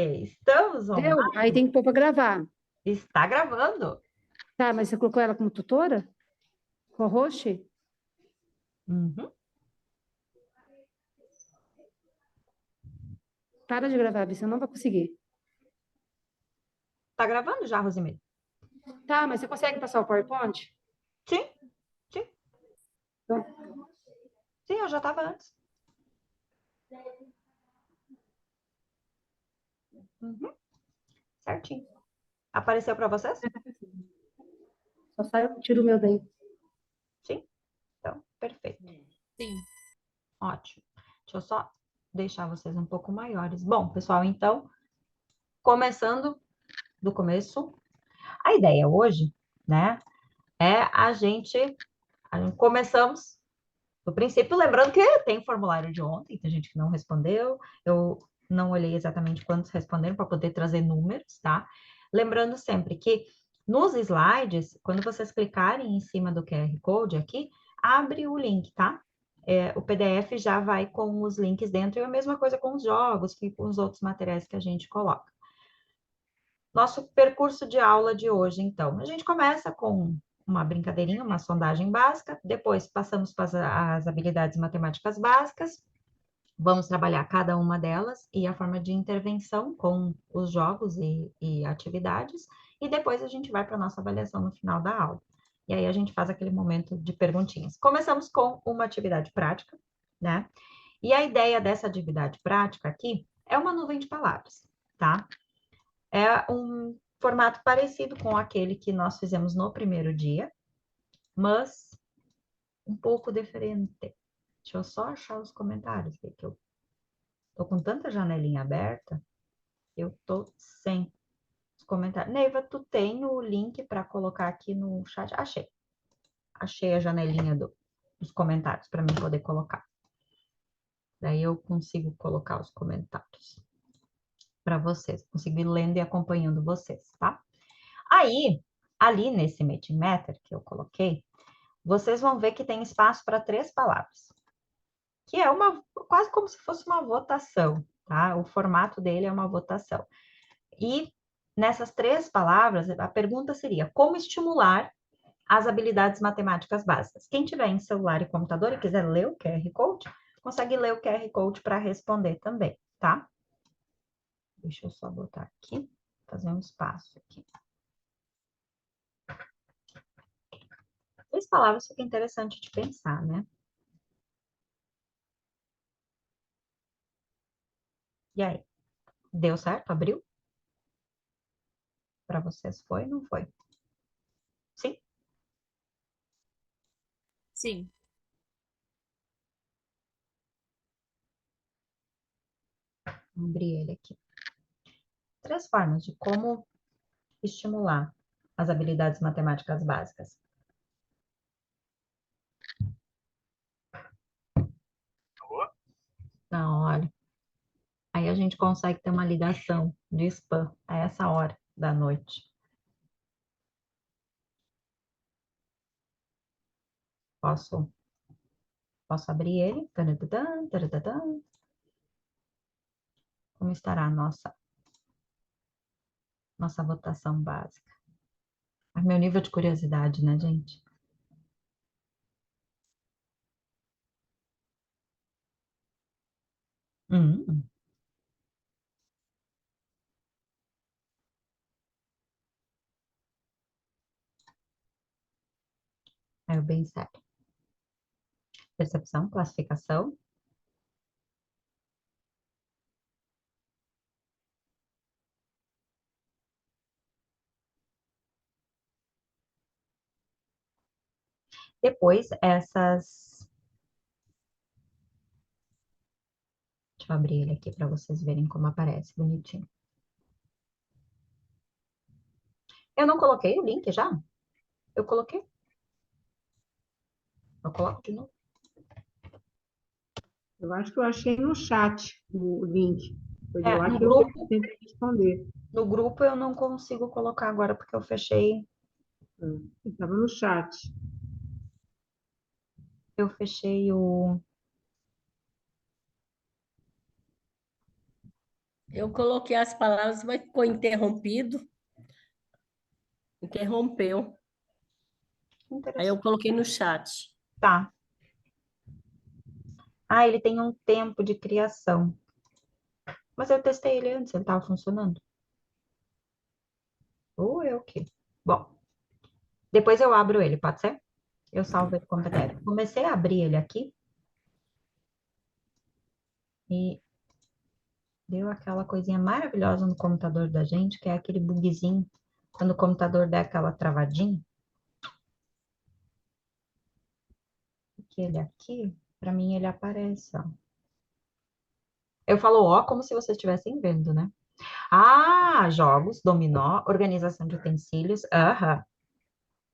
Estamos Deu? online? Aí tem que pôr para gravar. Está gravando? Tá, mas você colocou ela como tutora? Co-host? Uhum. Para de gravar, você não vai conseguir. Está gravando já, Rosemary? Tá, mas você consegue passar o PowerPoint? Sim, sim. Então, Sim, eu já estava antes. Uhum. Certinho. Apareceu para vocês? só sai, tira o meu daí. Sim. Então, perfeito. Sim. Ótimo. Deixa eu só deixar vocês um pouco maiores. Bom, pessoal, então, começando do começo, a ideia hoje, né, é começamos do princípio, lembrando que tem formulário de ontem, tem gente que não respondeu, eu não olhei exatamente quantos responderam para poder trazer números, tá? Lembrando sempre que nos slides, quando vocês clicarem em cima do QR Code aqui, abre o link, tá? O PDF já vai com os links dentro, e a mesma coisa com os jogos, e com os outros materiais que a gente coloca. Nosso percurso de aula de hoje, então. A gente começa com uma brincadeirinha, uma sondagem básica, depois passamos para as habilidades matemáticas básicas, vamos trabalhar cada uma delas e a forma de intervenção com os jogos e atividades, e depois a gente vai para a nossa avaliação no final da aula. E aí a gente faz aquele momento de perguntinhas. Começamos com uma atividade prática, né? E a ideia dessa atividade prática aqui é uma nuvem de palavras, tá? É um formato parecido com aquele que nós fizemos no primeiro dia, mas um pouco diferente. Deixa eu só achar os comentários, que eu tô com tanta janelinha aberta, eu tô sem os comentários. Neiva, tu tem o link para colocar aqui no chat? Achei. Achei a janelinha dos comentários para mim poder colocar. Daí eu consigo colocar os comentários para vocês, consigo ir lendo e acompanhando vocês, tá? Aí, ali nesse Metimeter que eu coloquei, vocês vão ver que tem espaço para 3 palavras, que é quase como se fosse uma votação, tá? O formato dele é uma votação. E nessas 3 palavras, a pergunta seria: como estimular as habilidades matemáticas básicas? Quem tiver em celular e computador e quiser ler o QR Code, consegue ler o QR Code para responder também, tá? Deixa eu só botar aqui, fazer um espaço aqui. 3 palavras fica interessante de pensar, né? E aí? Deu certo? Abriu? Para vocês foi? Não foi? Sim? Sim. Vou abrir ele aqui. 3 formas de como estimular as habilidades matemáticas básicas. Não, olha. Aí a gente consegue ter uma ligação de spam a essa hora da noite. Posso abrir ele? Taratã, taratã. Como estará a nossa votação básica? Meu nível de curiosidade, né, gente? Hum, é bem sério. Percepção, classificação. Depois, deixa eu abrir ele aqui para vocês verem como aparece bonitinho. Eu não coloquei o link já? Eu coloquei? Eu coloco de novo. Eu acho que eu achei no chat o link. Foi de lá No que eu grupo, tentei responder. no grupo eu não consigo colocar agora porque eu fechei. Estava no chat. Eu fechei o. Eu coloquei as palavras, mas ficou interrompido. Interrompeu. Aí eu Interessante. coloquei no chat. Tá. Ah, ele tem um tempo de criação. Mas eu testei ele antes, ele estava funcionando. Ou eu que. Bom, depois eu abro ele, pode ser? Eu salvo ele como PDF. Comecei a abrir ele aqui e deu aquela coisinha maravilhosa no computador da gente, que é aquele bugzinho, quando o computador dá aquela travadinha. Que ele aqui, para mim, ele aparece, ó. Eu falo ó como se vocês estivessem vendo, né? Ah, jogos, dominó, organização de utensílios. Aham.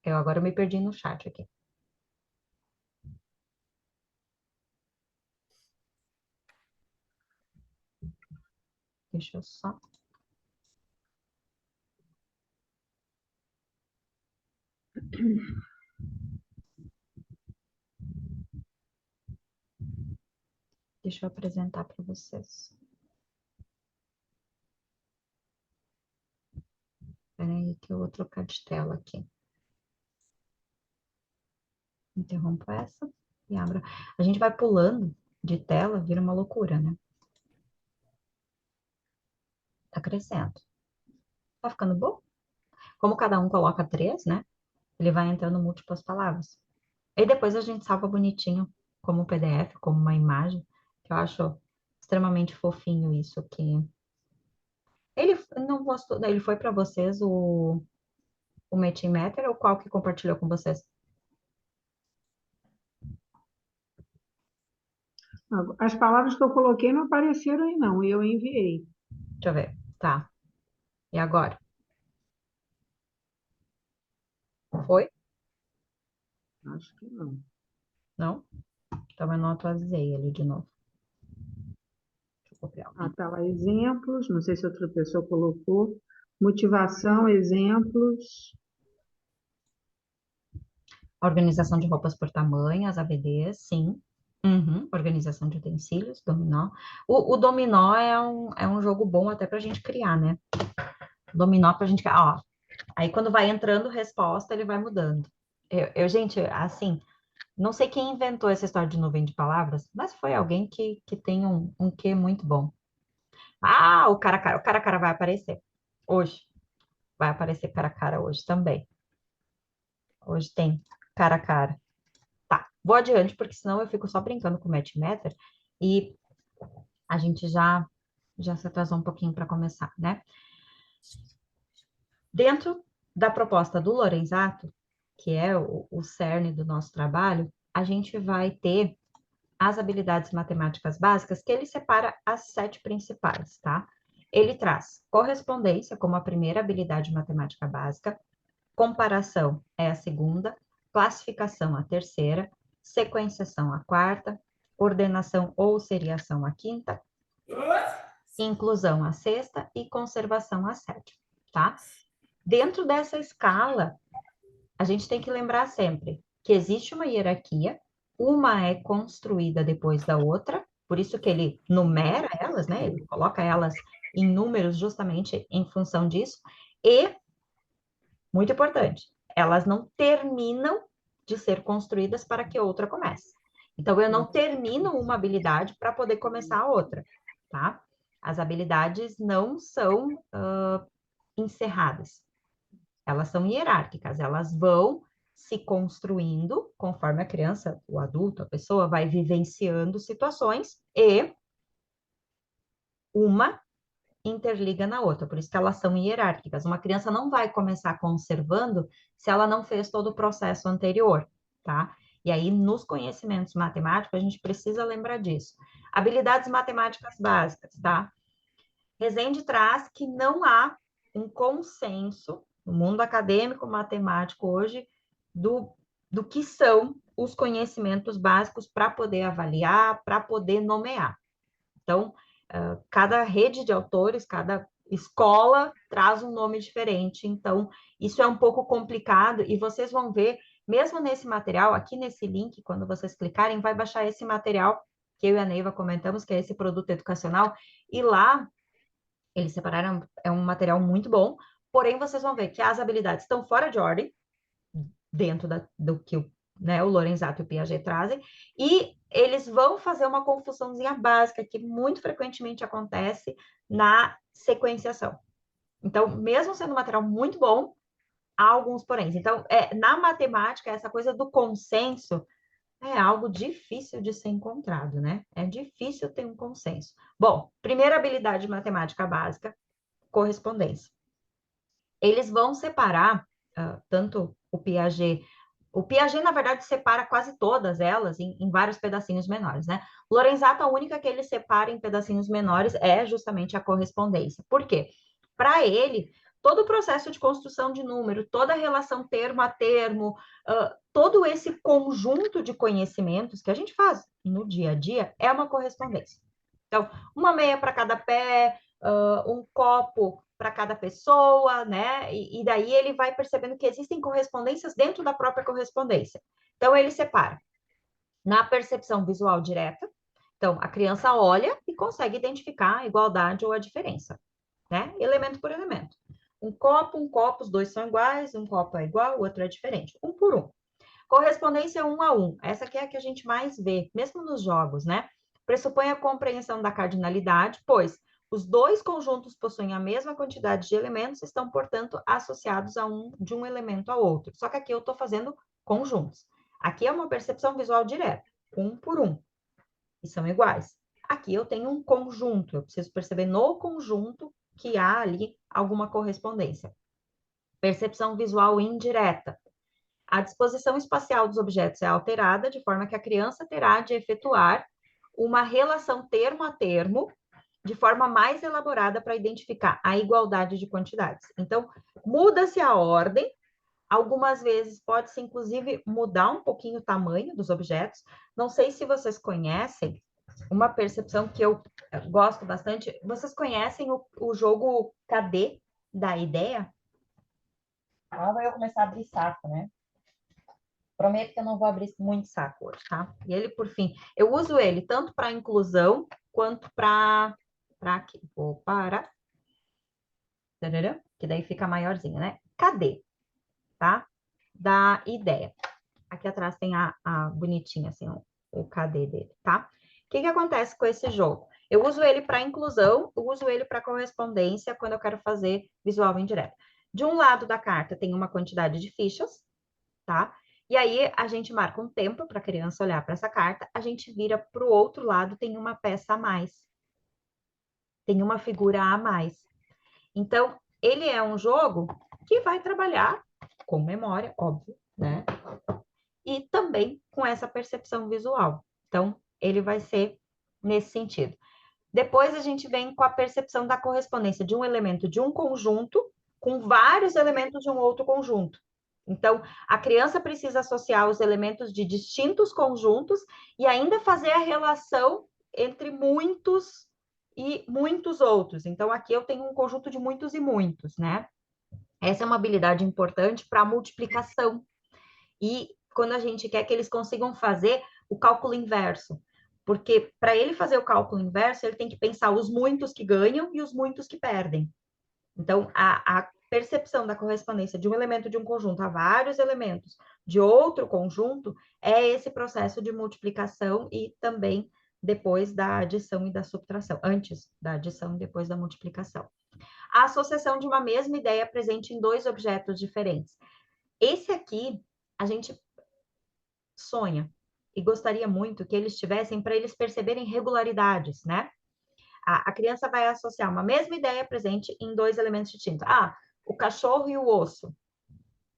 Eu agora me perdi no chat aqui. Deixa eu só. Deixa eu apresentar para vocês. Peraí, que eu vou trocar de tela aqui. Interrompo essa e abro. A gente vai pulando de tela, vira uma loucura, né? Tá crescendo. Tá ficando bom? Como cada um coloca 3, né? Ele vai entrando múltiplas palavras. E depois a gente salva bonitinho, como um PDF, como uma imagem, que eu acho extremamente fofinho isso aqui. Ele não gostou, ele foi para vocês o Metimeter ou qual que compartilhou com vocês? As palavras que eu coloquei não apareceram aí, não, e eu enviei. Deixa eu ver. Tá. E agora? Foi? Acho que não. Não? Então eu não atualizei ele de novo. Deixa eu copiar. Ah, tá lá, exemplos, não sei se outra pessoa colocou. Motivação, exemplos. Organização de roupas por tamanho, as ABDs, sim. Uhum. Organização de utensílios, dominó. O dominó é um jogo bom até para a gente criar, né? Dominó para a gente criar. Ó, aí quando vai entrando resposta, ele vai mudando. Gente, assim, não sei quem inventou essa história de nuvem de palavras, mas foi alguém que tem um quê muito bom. Ah, o cara a cara. O cara a cara vai aparecer hoje. Vai aparecer cara a cara hoje também. Hoje tem cara a cara. Tá, vou adiante, porque senão eu fico só brincando com o Metimeter e a gente já se atrasou um pouquinho para começar, né? Dentro da proposta do Lorenzato, que é o cerne do nosso trabalho, a gente vai ter as habilidades matemáticas básicas, que ele separa as 7 principais, tá? Ele traz correspondência como a primeira habilidade matemática básica, comparação é a segunda, classificação a terceira, sequenciação a quarta, ordenação ou seriação a quinta, inclusão a sexta e conservação a sétima, tá? Dentro dessa escala, a gente tem que lembrar sempre que existe uma hierarquia, uma é construída depois da outra, por isso que ele numera elas, né? Ele coloca elas em números justamente em função disso, e muito importante, elas não terminam de ser construídas para que outra comece. Então, eu não termino uma habilidade para poder começar a outra, tá? As habilidades não são encerradas, elas são hierárquicas, elas vão se construindo conforme a criança, o adulto, a pessoa vai vivenciando situações e uma interliga na outra, por isso que elas são hierárquicas. Uma criança não vai começar conservando se ela não fez todo o processo anterior, tá? E aí, nos conhecimentos matemáticos, a gente precisa lembrar disso. Habilidades matemáticas básicas, tá? Rezende traz que não há um consenso no mundo acadêmico matemático hoje do que são os conhecimentos básicos para poder avaliar, para poder nomear. Então, cada rede de autores, cada escola traz um nome diferente. Então, isso é um pouco complicado e vocês vão ver, mesmo nesse material, aqui nesse link, quando vocês clicarem, vai baixar esse material que eu e a Neiva comentamos, que é esse produto educacional, e lá Eles separaram, é um material muito bom, porém vocês vão ver que as habilidades estão fora de ordem, dentro do que o Lorenzato e o Piaget trazem, e eles vão fazer uma confusãozinha básica, que muito frequentemente acontece na sequenciação. Então, mesmo sendo um material muito bom, há alguns poréns. Então, na matemática, essa coisa do consenso é algo difícil de ser encontrado, né? É difícil ter um consenso. Bom, primeira habilidade matemática básica, correspondência. Eles vão separar tanto o Piaget. O Piaget, na verdade, separa quase todas elas em vários pedacinhos menores, né? Lorenzato, a única que ele separa em pedacinhos menores é justamente a correspondência. Por quê? Para ele, todo o processo de construção de número, toda a relação termo a termo, todo esse conjunto de conhecimentos que a gente faz no dia a dia é uma correspondência. Então, uma meia para cada pé, um copo para cada pessoa, né? E daí ele vai percebendo que existem correspondências dentro da própria correspondência. Então, ele separa na percepção visual direta. Então, a criança olha e consegue identificar a igualdade ou a diferença, né? Elemento por elemento. Um copo, os dois são iguais, um copo é igual, o outro é diferente. Um por um. Correspondência 1 a 1. Essa aqui é a que a gente mais vê, mesmo nos jogos, né? Pressupõe a compreensão da cardinalidade, pois os dois conjuntos possuem a mesma quantidade de elementos, estão, portanto, associados de um elemento ao outro. Só que aqui eu estou fazendo conjuntos. Aqui é uma percepção visual direta, um por um, e são iguais. Aqui eu tenho um conjunto, eu preciso perceber no conjunto que há ali alguma correspondência. Percepção visual indireta. A disposição espacial dos objetos é alterada, de forma que a criança terá de efetuar uma relação termo a termo, de forma mais elaborada para identificar a igualdade de quantidades. Então, muda-se a ordem, algumas vezes pode-se, inclusive, mudar um pouquinho o tamanho dos objetos. Não sei se vocês conhecem, uma percepção que eu gosto bastante, vocês conhecem o jogo KD da ideia? Ah, vai eu começar a abrir saco, né? Prometo que eu não vou abrir muito saco hoje, tá? E ele, por fim, eu uso ele tanto para inclusão quanto para aqui. Vou parar. Que daí fica maiorzinho, né? Cadê? Tá? Da ideia. Aqui atrás tem a bonitinha, assim, o cadê dele, tá? O que acontece com esse jogo? Eu uso ele para inclusão, eu uso ele para correspondência quando eu quero fazer visual indireto. De um lado da carta tem uma quantidade de fichas, tá? E aí a gente marca um tempo para a criança olhar para essa carta, a gente vira para o outro lado, tem uma peça a mais. Tem uma figura a mais. Então, ele é um jogo que vai trabalhar com memória, óbvio, né? E também com essa percepção visual. Então, ele vai ser nesse sentido. Depois a gente vem com a percepção da correspondência de um elemento de um conjunto com vários elementos de um outro conjunto. Então, a criança precisa associar os elementos de distintos conjuntos e ainda fazer a relação entre muitos e muitos outros. Então, aqui eu tenho um conjunto de muitos e muitos, né? Essa é uma habilidade importante para a multiplicação. E quando a gente quer que eles consigam fazer o cálculo inverso. Porque para ele fazer o cálculo inverso, ele tem que pensar os muitos que ganham e os muitos que perdem. Então, a percepção da correspondência de um elemento de um conjunto a vários elementos de outro conjunto é esse processo de multiplicação e também depois da adição e da subtração, antes da adição e depois da multiplicação. A associação de uma mesma ideia presente em dois objetos diferentes. Esse aqui, a gente sonha e gostaria muito que eles tivessem para eles perceberem regularidades, né? A criança vai associar uma mesma ideia presente em dois elementos distintos. Ah, o cachorro e o osso.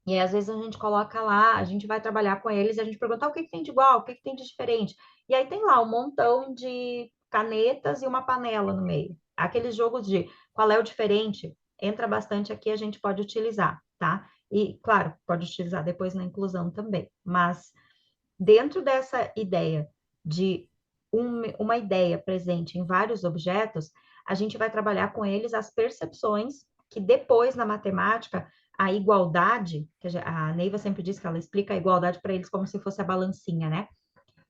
E aí, às vezes a gente coloca lá, a gente vai trabalhar com eles e a gente pergunta o que tem de igual, o que tem de diferente. E aí tem lá um montão de canetas e uma panela no meio. Aqueles jogos de qual é o diferente, entra bastante aqui, a gente pode utilizar, tá? E, claro, pode utilizar depois na inclusão também. Mas dentro dessa ideia de uma ideia presente em vários objetos, a gente vai trabalhar com eles as percepções que depois, na matemática, a igualdade, que a Neiva sempre diz que ela explica a igualdade para eles como se fosse a balancinha, né?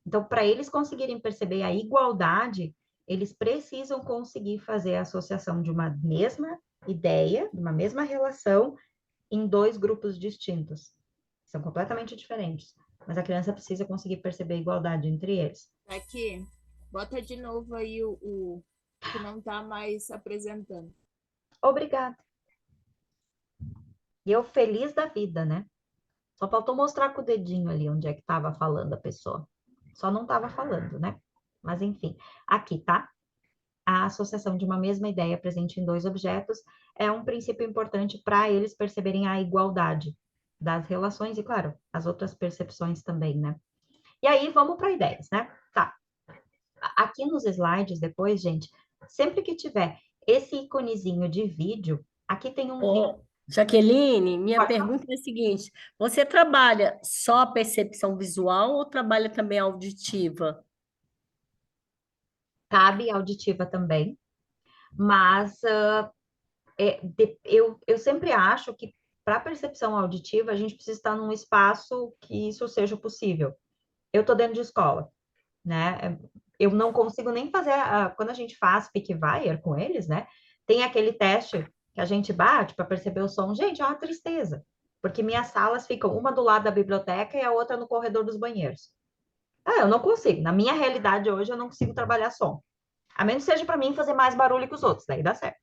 Então, para eles conseguirem perceber a igualdade, eles precisam conseguir fazer a associação de uma mesma ideia, de uma mesma relação, em dois grupos distintos. São completamente diferentes, mas a criança precisa conseguir perceber a igualdade entre eles. Aqui, bota de novo aí o que não está mais apresentando. Obrigada. E eu feliz da vida, né? Só faltou mostrar com o dedinho ali onde é que estava falando a pessoa. Só não estava falando, né? Mas enfim, aqui, tá? A associação de uma mesma ideia presente em dois objetos é um princípio importante para eles perceberem a igualdade das relações e, claro, as outras percepções também, né? E aí, vamos para ideias, né? Tá. Aqui nos slides, depois, gente, sempre que tiver esse iconezinho de vídeo, aqui tem um vídeo. Ô, Jaqueline, minha Pode falar. pergunta é a seguinte: você trabalha só a percepção visual ou trabalha também a auditiva? Cabe auditiva também, mas eu sempre acho que para percepção auditiva a gente precisa estar num espaço que isso seja possível. Eu estou dentro de escola, né? Eu não consigo nem fazer, quando a gente faz Pick-Wire com eles, né? Tem aquele teste que a gente bate para perceber o som. Gente, é uma tristeza, porque minhas salas ficam uma do lado da biblioteca e a outra no corredor dos banheiros. Eu não consigo. Na minha realidade hoje, eu não consigo trabalhar som. A menos que seja para mim fazer mais barulho que os outros, daí dá certo.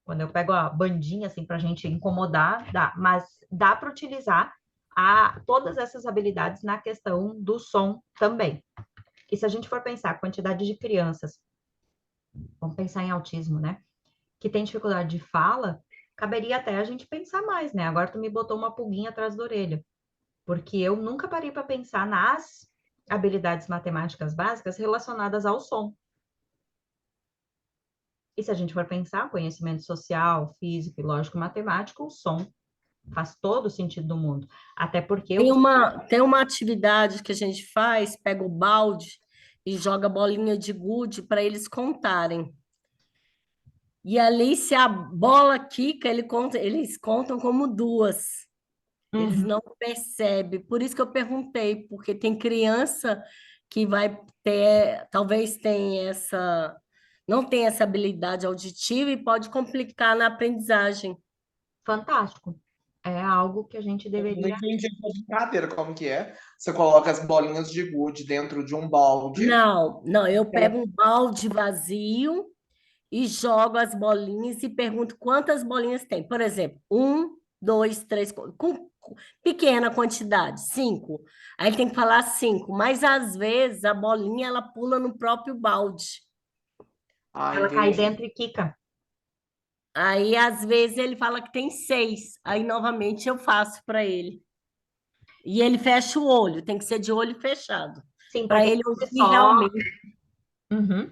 Quando eu pego a bandinha, assim, para a gente incomodar, dá. Mas dá para utilizar todas essas habilidades na questão do som também. E se a gente for pensar a quantidade de crianças, vamos pensar em autismo, né? Que tem dificuldade de fala, caberia até a gente pensar mais, né? Agora tu me botou uma pulguinha atrás da orelha. Porque eu nunca parei para pensar nas habilidades matemáticas básicas relacionadas ao som. E se a gente for pensar, conhecimento social, físico e lógico-matemático, o som faz todo o sentido do mundo. Até porque Tem uma atividade que a gente faz, pega o balde e joga bolinha de gude para eles contarem. E ali, se a bola quica, eles contam como duas. Eles não percebem. Por isso que eu perguntei, porque tem criança que vai ter, talvez tenha não tem essa habilidade auditiva e pode complicar na aprendizagem. fantástico. É algo que a gente Não deveria. entendi a brincadeira, como que é? Você coloca as bolinhas de gude dentro de um balde. Não, eu pego um balde vazio e jogo as bolinhas e pergunto quantas bolinhas tem. Por exemplo, 1, 2, 3, com pequena quantidade, 5. Aí ele tem que falar 5, mas às vezes a bolinha ela pula no próprio balde. Ela cai Entendi. dentro e quica. Aí às vezes ele fala que tem 6. Aí novamente eu faço para ele. E ele fecha o olho, tem que ser de olho fechado. Sim, Para porque ele você ouvir só. realmente. Uhum.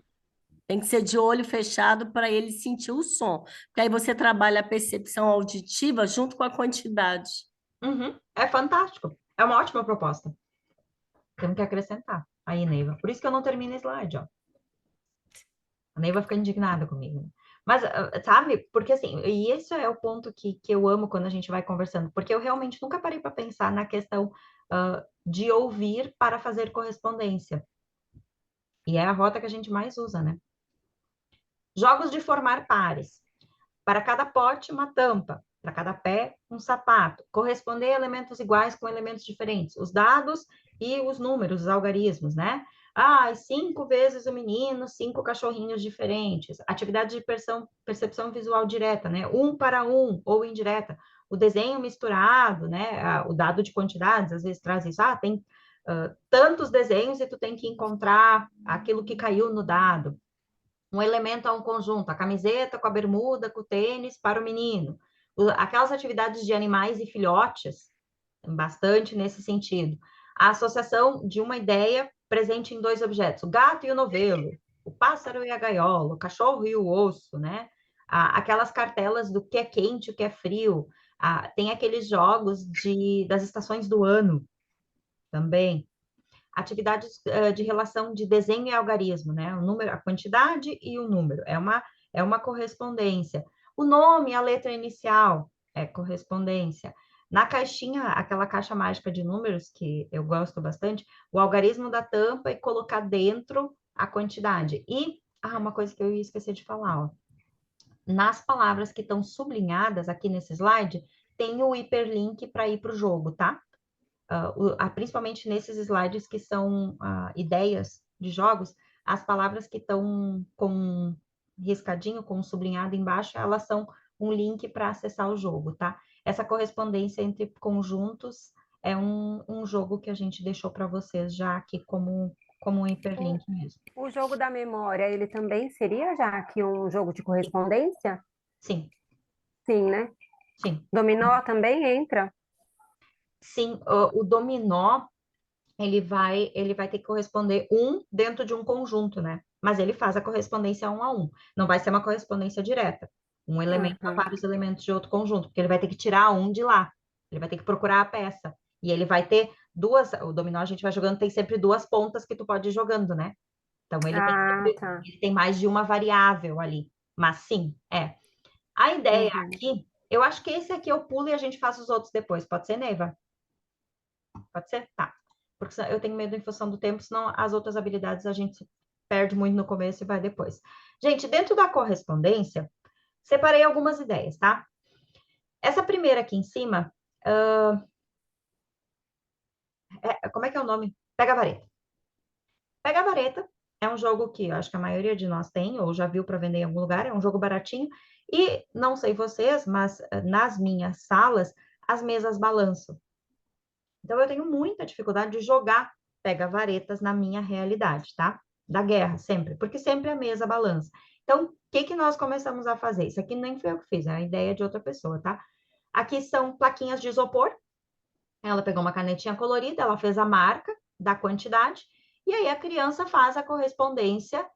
Tem que ser de olho fechado para ele sentir o som. Porque aí você trabalha a percepção auditiva junto com a quantidade. Uhum. É fantástico. É uma ótima proposta. Temos que acrescentar aí, Neiva. Por isso que eu não termino o slide, ó. A Neiva fica indignada comigo. Mas, sabe, porque assim, e esse é o ponto que eu amo quando a gente vai conversando, porque eu realmente nunca parei para pensar na questão de ouvir para fazer correspondência. E é a rota que a gente mais usa, né? Jogos de formar pares. Para cada pote, uma tampa. Para cada pé, um sapato. Corresponder a elementos iguais com elementos diferentes. Os dados e os números, os algarismos, né? 5 vezes o menino, 5 cachorrinhos diferentes. Atividade de percepção visual direta, né? 1 para 1 ou indireta. O desenho misturado, né? O dado de quantidades, às vezes traz isso. Tem tantos desenhos e tu tem que encontrar aquilo que caiu no dado. Um elemento a um conjunto, a camiseta com a bermuda, com o tênis para o menino. Aquelas atividades de animais e filhotes, bastante nesse sentido. A associação de uma ideia presente em dois objetos, o gato e o novelo, o pássaro e a gaiola, o cachorro e o osso, né? Aquelas cartelas do que é quente, o que é frio. Tem aqueles jogos das estações do ano também. Atividades de relação de desenho e algarismo, né? O número, a quantidade e o número. É uma correspondência. O nome, a letra inicial, é correspondência. Na caixinha, aquela caixa mágica de números, que eu gosto bastante, o algarismo da tampa e colocar dentro a quantidade. E uma coisa que eu ia esquecer de falar, ó. Nas palavras que estão sublinhadas aqui nesse slide, tem o hiperlink para ir para o jogo, tá? Principalmente nesses slides que são ideias de jogos, as palavras que estão com riscadinho, com sublinhado embaixo, elas são um link para acessar o jogo, tá? Essa correspondência entre conjuntos é um jogo que a gente deixou para vocês já aqui como um hiperlink mesmo. O jogo da memória, ele também seria já aqui um jogo de correspondência? Sim, Sim, né? sim. Dominó também entra? Sim, o dominó, ele vai ter que corresponder dentro de um conjunto, né? Mas ele faz a correspondência 1 a 1. Não vai ser uma correspondência direta. Um elemento a vários elementos de outro conjunto, porque ele vai ter que tirar um de lá. Ele vai ter que procurar a peça. E ele vai ter o dominó a gente vai jogando, tem sempre 2 pontas que tu pode ir jogando, né? Então ele tem mais de uma variável ali. Mas sim, é. A ideia aqui, eu acho que esse aqui eu pulo e a gente faz os outros depois. Pode ser, Neiva? Pode ser? Tá. Porque eu tenho medo em função do tempo, senão as outras habilidades a gente perde muito no começo e vai depois. Gente, dentro da correspondência, separei algumas ideias, tá? Essa primeira aqui em cima, como é que é o nome? Pega a vareta. Pega a vareta é um jogo que eu acho que a maioria de nós tem, ou já viu para vender em algum lugar, é um jogo baratinho. E não sei vocês, mas nas minhas salas, as mesas balançam. Então, eu tenho muita dificuldade de jogar pega-varetas na minha realidade, tá? Da guerra, sempre, porque sempre a mesa balança. Então, o que nós começamos a fazer? Isso aqui nem foi eu que fiz, é a ideia de outra pessoa, tá? Aqui são plaquinhas de isopor. Ela pegou uma canetinha colorida, ela fez a marca da quantidade, e aí a criança faz a correspondência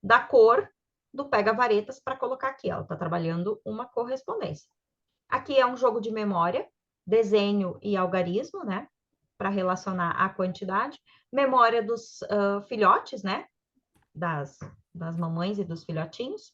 da cor do pega-varetas para colocar aqui. Ela está trabalhando uma correspondência. Aqui é um jogo de memória, desenho e algarismo, né? Para relacionar a quantidade. Memória dos filhotes, né? Das mamães e dos filhotinhos.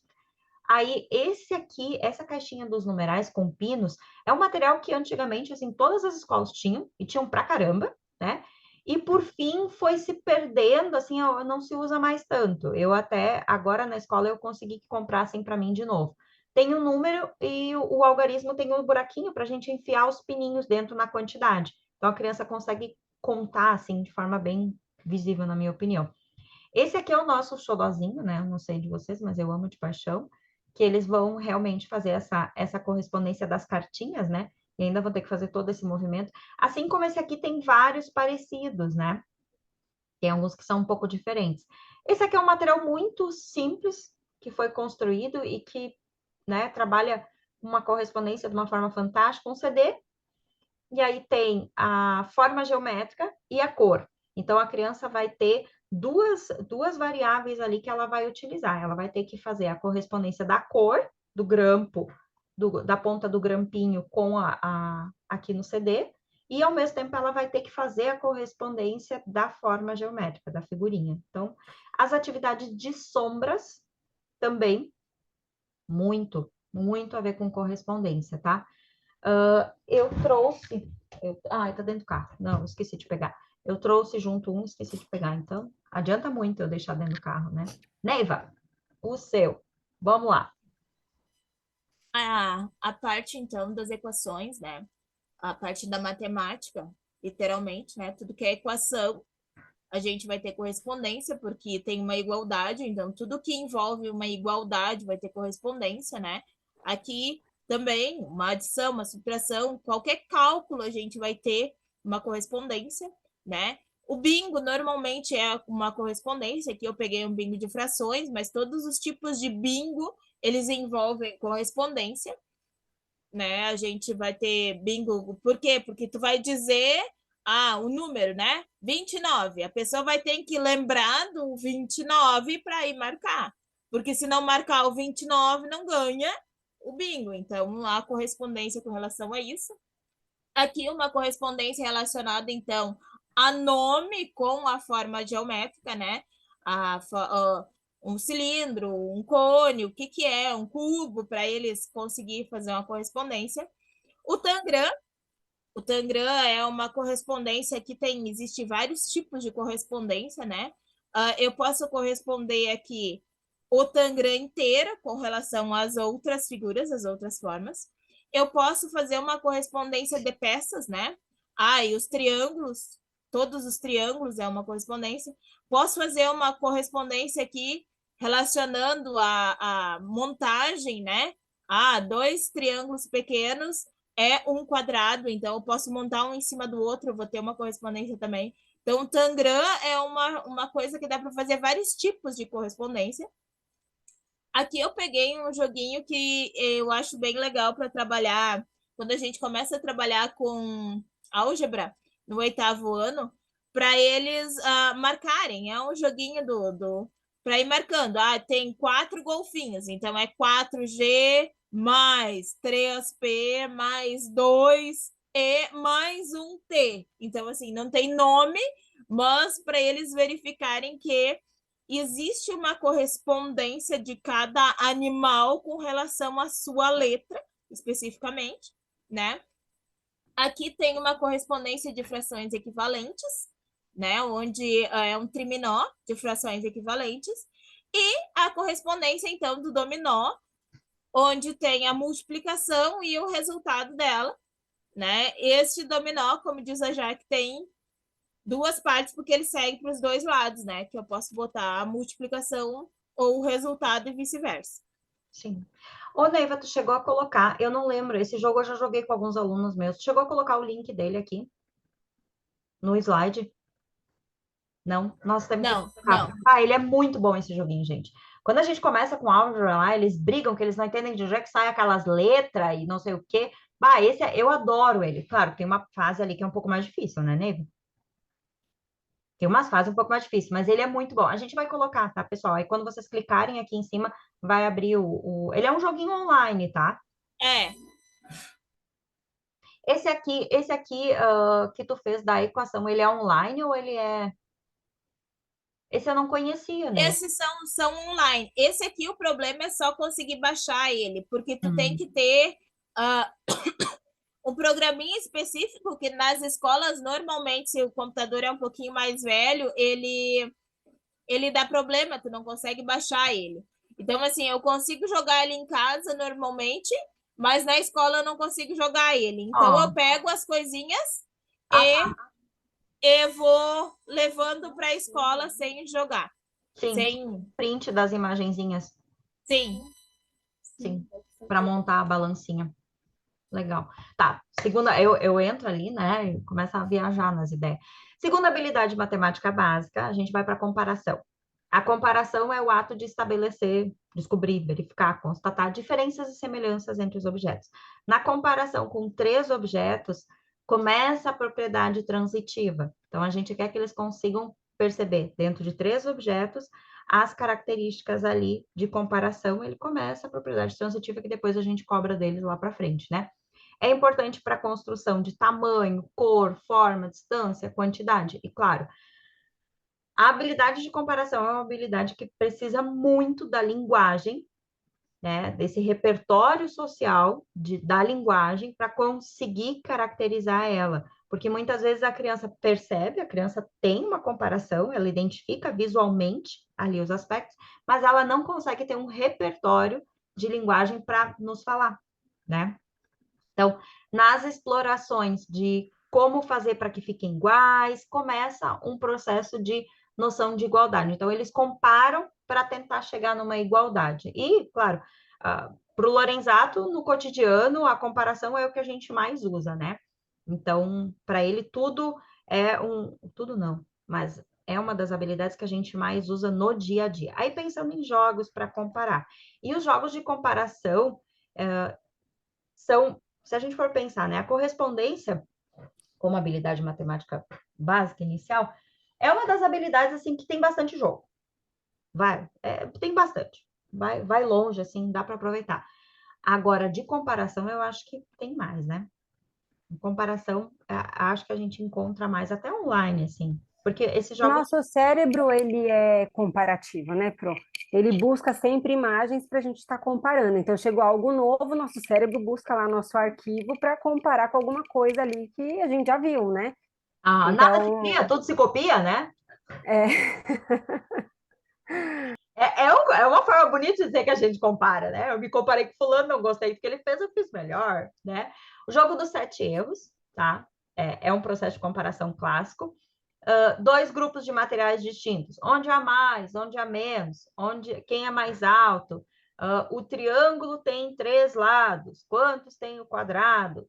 Aí, esse aqui, essa caixinha dos numerais com pinos, é um material que antigamente, assim, todas as escolas tinham, e tinham pra caramba, né? E, por fim, foi se perdendo, assim, não se usa mais tanto. Eu até, agora na escola, eu consegui que comprassem para mim de novo. Tem o número e o algarismo tem um buraquinho para a gente enfiar os pininhos dentro na quantidade. Então, a criança consegue contar, assim, de forma bem visível, na minha opinião. Esse aqui é o nosso xodozinho, né? Eu não sei de vocês, mas eu amo de paixão. Que eles vão realmente fazer essa correspondência das cartinhas, né? E ainda vão ter que fazer todo esse movimento. Assim como esse aqui tem vários parecidos, né? Tem alguns que são um pouco diferentes. Esse aqui é um material muito simples, que foi construído e que, né, trabalha uma correspondência de uma forma fantástica, um CD. E aí tem a forma geométrica e a cor. Então, a criança vai ter duas variáveis ali que ela vai utilizar. Ela vai ter que fazer a correspondência da cor, do grampo, da ponta do grampinho com aqui no CD, e ao mesmo tempo ela vai ter que fazer a correspondência da forma geométrica, da figurinha. Então, as atividades de sombras também, muito, muito a ver com correspondência, tá? Eu trouxe... tá dentro do carro. Não, esqueci de pegar. Eu trouxe junto esqueci de pegar. Então, adianta muito eu deixar dentro do carro, né? Neiva, o seu. Vamos lá. A parte, então, das equações, né? A parte da matemática, literalmente, né? Tudo que é equação, a gente vai ter correspondência, porque tem uma igualdade, então tudo que envolve uma igualdade vai ter correspondência, né? Aqui também, uma adição, uma subtração, qualquer cálculo a gente vai ter uma correspondência, né? O bingo normalmente é uma correspondência, aqui eu peguei um bingo de frações, mas todos os tipos de bingo, eles envolvem correspondência, né? A gente vai ter bingo, por quê? Porque tu vai dizer o número, né? 29. A pessoa vai ter que lembrar do 29 para ir marcar. Porque se não marcar o 29, não ganha o bingo. Então, a correspondência com relação a isso. Aqui, uma correspondência relacionada, então, a nome com a forma geométrica, né? Um cilindro, um cone, o que é, um cubo, para eles conseguirem fazer uma correspondência. O Tangram é uma correspondência que existe vários tipos de correspondência, né? Eu posso corresponder aqui o Tangram inteiro com relação às outras figuras, às outras formas. Eu posso fazer uma correspondência de peças, né? E os triângulos, todos os triângulos é uma correspondência. Posso fazer uma correspondência aqui relacionando a montagem, né? 2 triângulos pequenos é um quadrado, então eu posso montar um em cima do outro, eu vou ter uma correspondência também. Então, o Tangram é uma coisa que dá para fazer vários tipos de correspondência. Aqui eu peguei um joguinho que eu acho bem legal para trabalhar, quando a gente começa a trabalhar com álgebra no 8º ano, para eles marcarem. É um joguinho para ir marcando. Tem 4 golfinhos, então é 4G mais 3P mais 2E mais 1T. Então, assim, não tem nome, mas para eles verificarem que existe uma correspondência de cada animal com relação à sua letra, especificamente, né? Aqui tem uma correspondência de frações equivalentes, né? Onde é um triminó de frações equivalentes, e a correspondência, então, do dominó, onde tem a multiplicação e o resultado dela, né? Este dominó, como diz a Jaque, tem 2 partes, porque ele segue para os 2 lados, né? Que eu posso botar a multiplicação ou o resultado e vice-versa. Sim. Ô, Neiva, tu chegou a colocar, eu não lembro, esse jogo eu já joguei com alguns alunos meus, tu chegou a colocar o link dele aqui no slide? Não? Nós temos que Não, colocar. não. Ele é muito bom esse joguinho, gente. Quando a gente começa com álgebra lá, eles brigam que eles não entendem de onde é que sai aquelas letras e não sei o quê. Esse eu adoro ele. Claro, tem uma fase ali que é um pouco mais difícil, né, Neiva? Tem umas fases um pouco mais difíceis, mas ele é muito bom. A gente vai colocar, tá, pessoal? Aí quando vocês clicarem aqui em cima, vai abrir Ele é um joguinho online, tá? É. Esse aqui que tu fez da equação, ele é online ou ele é... Esse eu não conhecia, né? Esses são online. Esse aqui, o problema é só conseguir baixar ele, porque tu tem que ter um programinha específico que nas escolas, normalmente, se o computador é um pouquinho mais velho, ele dá problema, tu não consegue baixar ele. Então, assim, eu consigo jogar ele em casa normalmente, mas na escola eu não consigo jogar ele. Então, eu pego as coisinhas e vou levando para a escola sem jogar. Sim, sem print das imagenzinhas. Sim. Sim, para montar a balancinha. Legal. Tá, segunda, eu entro ali, né, e começo a viajar nas ideias. Segunda habilidade matemática básica, a gente vai para comparação. A comparação é o ato de estabelecer, descobrir, verificar, constatar diferenças e semelhanças entre os objetos. Na comparação com 3 objetos, começa a propriedade transitiva. Então, a gente quer que eles consigam perceber, dentro de 3 objetos, as características ali de comparação, ele começa a propriedade transitiva, que depois a gente cobra deles lá para frente, né? É importante para a construção de tamanho, cor, forma, distância, quantidade. E, claro, a habilidade de comparação é uma habilidade que precisa muito da linguagem, né? Desse repertório social da linguagem para conseguir caracterizar ela. Porque muitas vezes a criança percebe, a criança tem uma comparação, ela identifica visualmente ali os aspectos, mas ela não consegue ter um repertório de linguagem para nos falar, né? Então, nas explorações de como fazer para que fiquem iguais, começa um processo de noção de igualdade. Então, eles comparam para tentar chegar numa igualdade. E, claro, para o Lorenzato, no cotidiano, a comparação é o que a gente mais usa, né? Então, para ele, tudo é tudo não, mas é uma das habilidades que a gente mais usa no dia a dia. Aí, pensando em jogos para comparar. E os jogos de comparação são, se a gente for pensar, né, a correspondência como habilidade matemática básica inicial é uma das habilidades assim que tem bastante jogo. Tem bastante. Vai longe assim, dá para aproveitar. Agora, de comparação, eu acho que tem mais, né? Em comparação, acho que a gente encontra mais até online, assim. Porque esse jogo... Nosso cérebro, ele é comparativo, né, Pro? Ele busca sempre imagens para a gente estar comparando. Então, chegou algo novo, nosso cérebro busca lá nosso arquivo para comparar com alguma coisa ali que a gente já viu, né? Nada se cria, tudo se copia, né? É uma forma bonita de dizer que a gente compara, né? Eu me comparei com fulano, não gostei do que ele fez, eu fiz melhor, né? O jogo dos 7 erros, tá? É um processo de comparação clássico. Dois grupos de materiais distintos, onde há mais, onde há menos, quem é mais alto, o triângulo tem 3 lados, quantos tem o quadrado?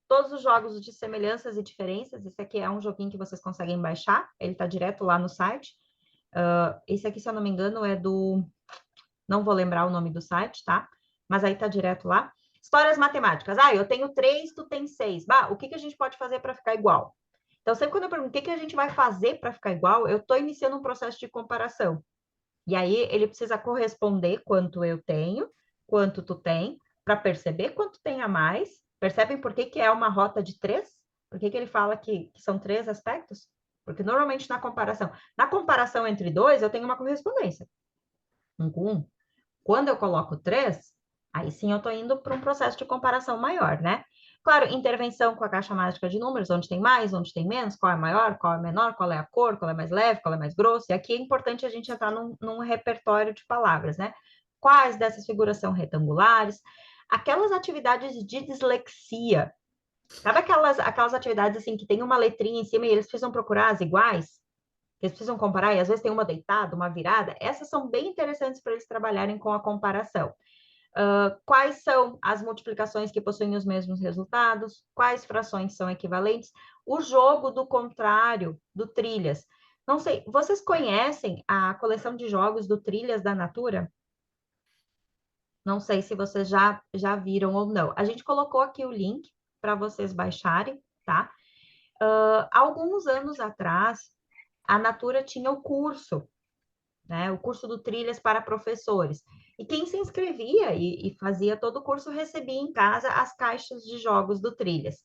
Todos os jogos de semelhanças e diferenças, esse aqui é um joguinho que vocês conseguem baixar, ele está direto lá no site. Esse aqui, se eu não me engano, é do... Não vou lembrar o nome do site, tá? Mas aí tá direto lá. Histórias matemáticas. Eu tenho 3, tu tem 6. O que a gente pode fazer para ficar igual? Então, sempre quando eu pergunto o que a gente vai fazer para ficar igual, eu estou iniciando um processo de comparação. E aí, ele precisa corresponder quanto eu tenho, quanto tu tem, para perceber quanto tem a mais. Percebem por que é uma rota de 3? Por que ele fala que são 3 aspectos? Porque normalmente na comparação entre 2, eu tenho uma correspondência. 1 com 1. Quando eu coloco 3, aí sim eu estou indo para um processo de comparação maior, né? Claro, intervenção com a caixa mágica de números, onde tem mais, onde tem menos, qual é maior, qual é menor, qual é a cor, qual é mais leve, qual é mais grosso. E aqui é importante a gente entrar num repertório de palavras, né? Quais dessas figuras são retangulares? Aquelas atividades de dislexia. Sabe aquelas atividades assim que tem uma letrinha em cima e eles precisam procurar as iguais? Eles precisam comparar, e às vezes tem uma deitada, uma virada, essas são bem interessantes para eles trabalharem com a comparação. Quais são as multiplicações que possuem os mesmos resultados? Quais frações são equivalentes? O jogo do contrário, do Trilhas. Não sei, vocês conhecem a coleção de jogos do Trilhas da Natura? Não sei se vocês já viram ou não. A gente colocou aqui o link para vocês baixarem, tá? Alguns anos atrás, a Natura tinha o curso, né? O curso do Trilhas para professores. E quem se inscrevia e fazia todo o curso recebia em casa as caixas de jogos do Trilhas.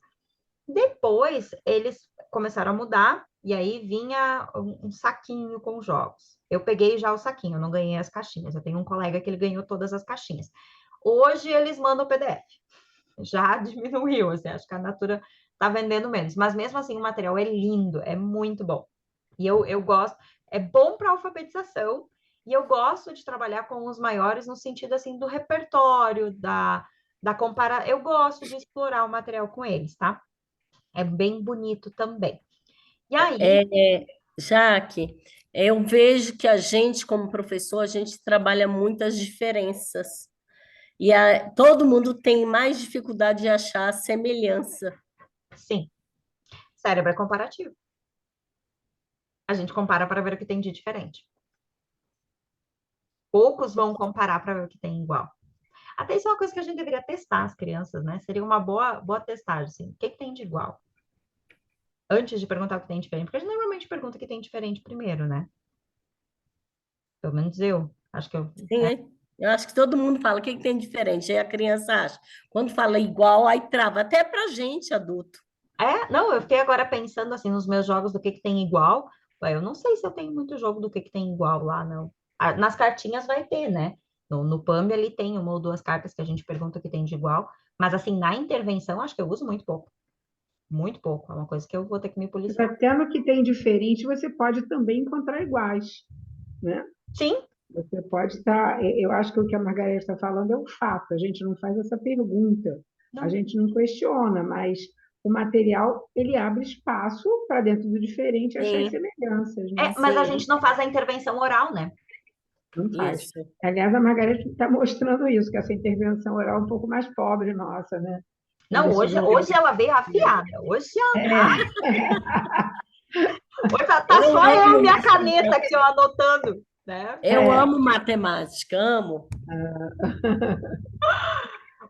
Depois, eles começaram a mudar, e aí vinha um saquinho com jogos. Eu peguei já o saquinho, eu não ganhei as caixinhas. Eu tenho um colega que ele ganhou todas as caixinhas. Hoje, eles mandam o PDF. Já diminuiu, assim, acho que a Natura está vendendo menos. Mas mesmo assim, o material é lindo, é muito bom. E eu gosto, é bom para alfabetização, e eu gosto de trabalhar com os maiores no sentido, assim, do repertório, da compara... Eu gosto de explorar o material com eles, tá? É bem bonito também. E aí... Jaque, eu vejo que a gente, como professor, a gente trabalha muitas diferenças. E todo mundo tem mais dificuldade de achar a semelhança. Sim, cérebro é comparativo. A gente compara para ver o que tem de diferente. Poucos vão comparar para ver o que tem igual. Até isso é uma coisa que a gente deveria testar as crianças, né? Seria uma boa testagem, assim. O que tem de igual? Antes de perguntar o que tem de diferente. Porque a gente normalmente pergunta o que tem de diferente primeiro, né? Pelo menos eu. Acho que eu... Sim, né? Eu acho que todo mundo fala o que tem diferente. Aí a criança acha. Quando fala igual, aí trava. Até para gente, adulto. Não, eu fiquei agora pensando, assim, nos meus jogos do que tem igual. Eu não sei se eu tenho muito jogo do que tem igual lá, não. Nas cartinhas vai ter, né? No PAMB ali tem 1 ou 2 cartas que a gente pergunta o que tem de igual. Mas, assim, na intervenção, acho que eu uso muito pouco. Muito pouco. É uma coisa que eu vou ter que me policiar. Até no que tem diferente, você pode também encontrar iguais, né? Sim. Você pode estar... Eu acho que o que a Margareth está falando é um fato. A gente não faz essa pergunta. Não. A gente não questiona, mas o material, ele abre espaço para dentro do diferente achar as semelhanças, né? Mas a gente não faz a intervenção oral, né? Não faz. Isso. Aliás, a Margareth está mostrando isso, que essa intervenção oral é um pouco mais pobre nossa, né? Não, hoje ela veio afiada. Hoje tá só eu e minha caneta aqui, ó, anotando, né? Eu amo matemática, amo.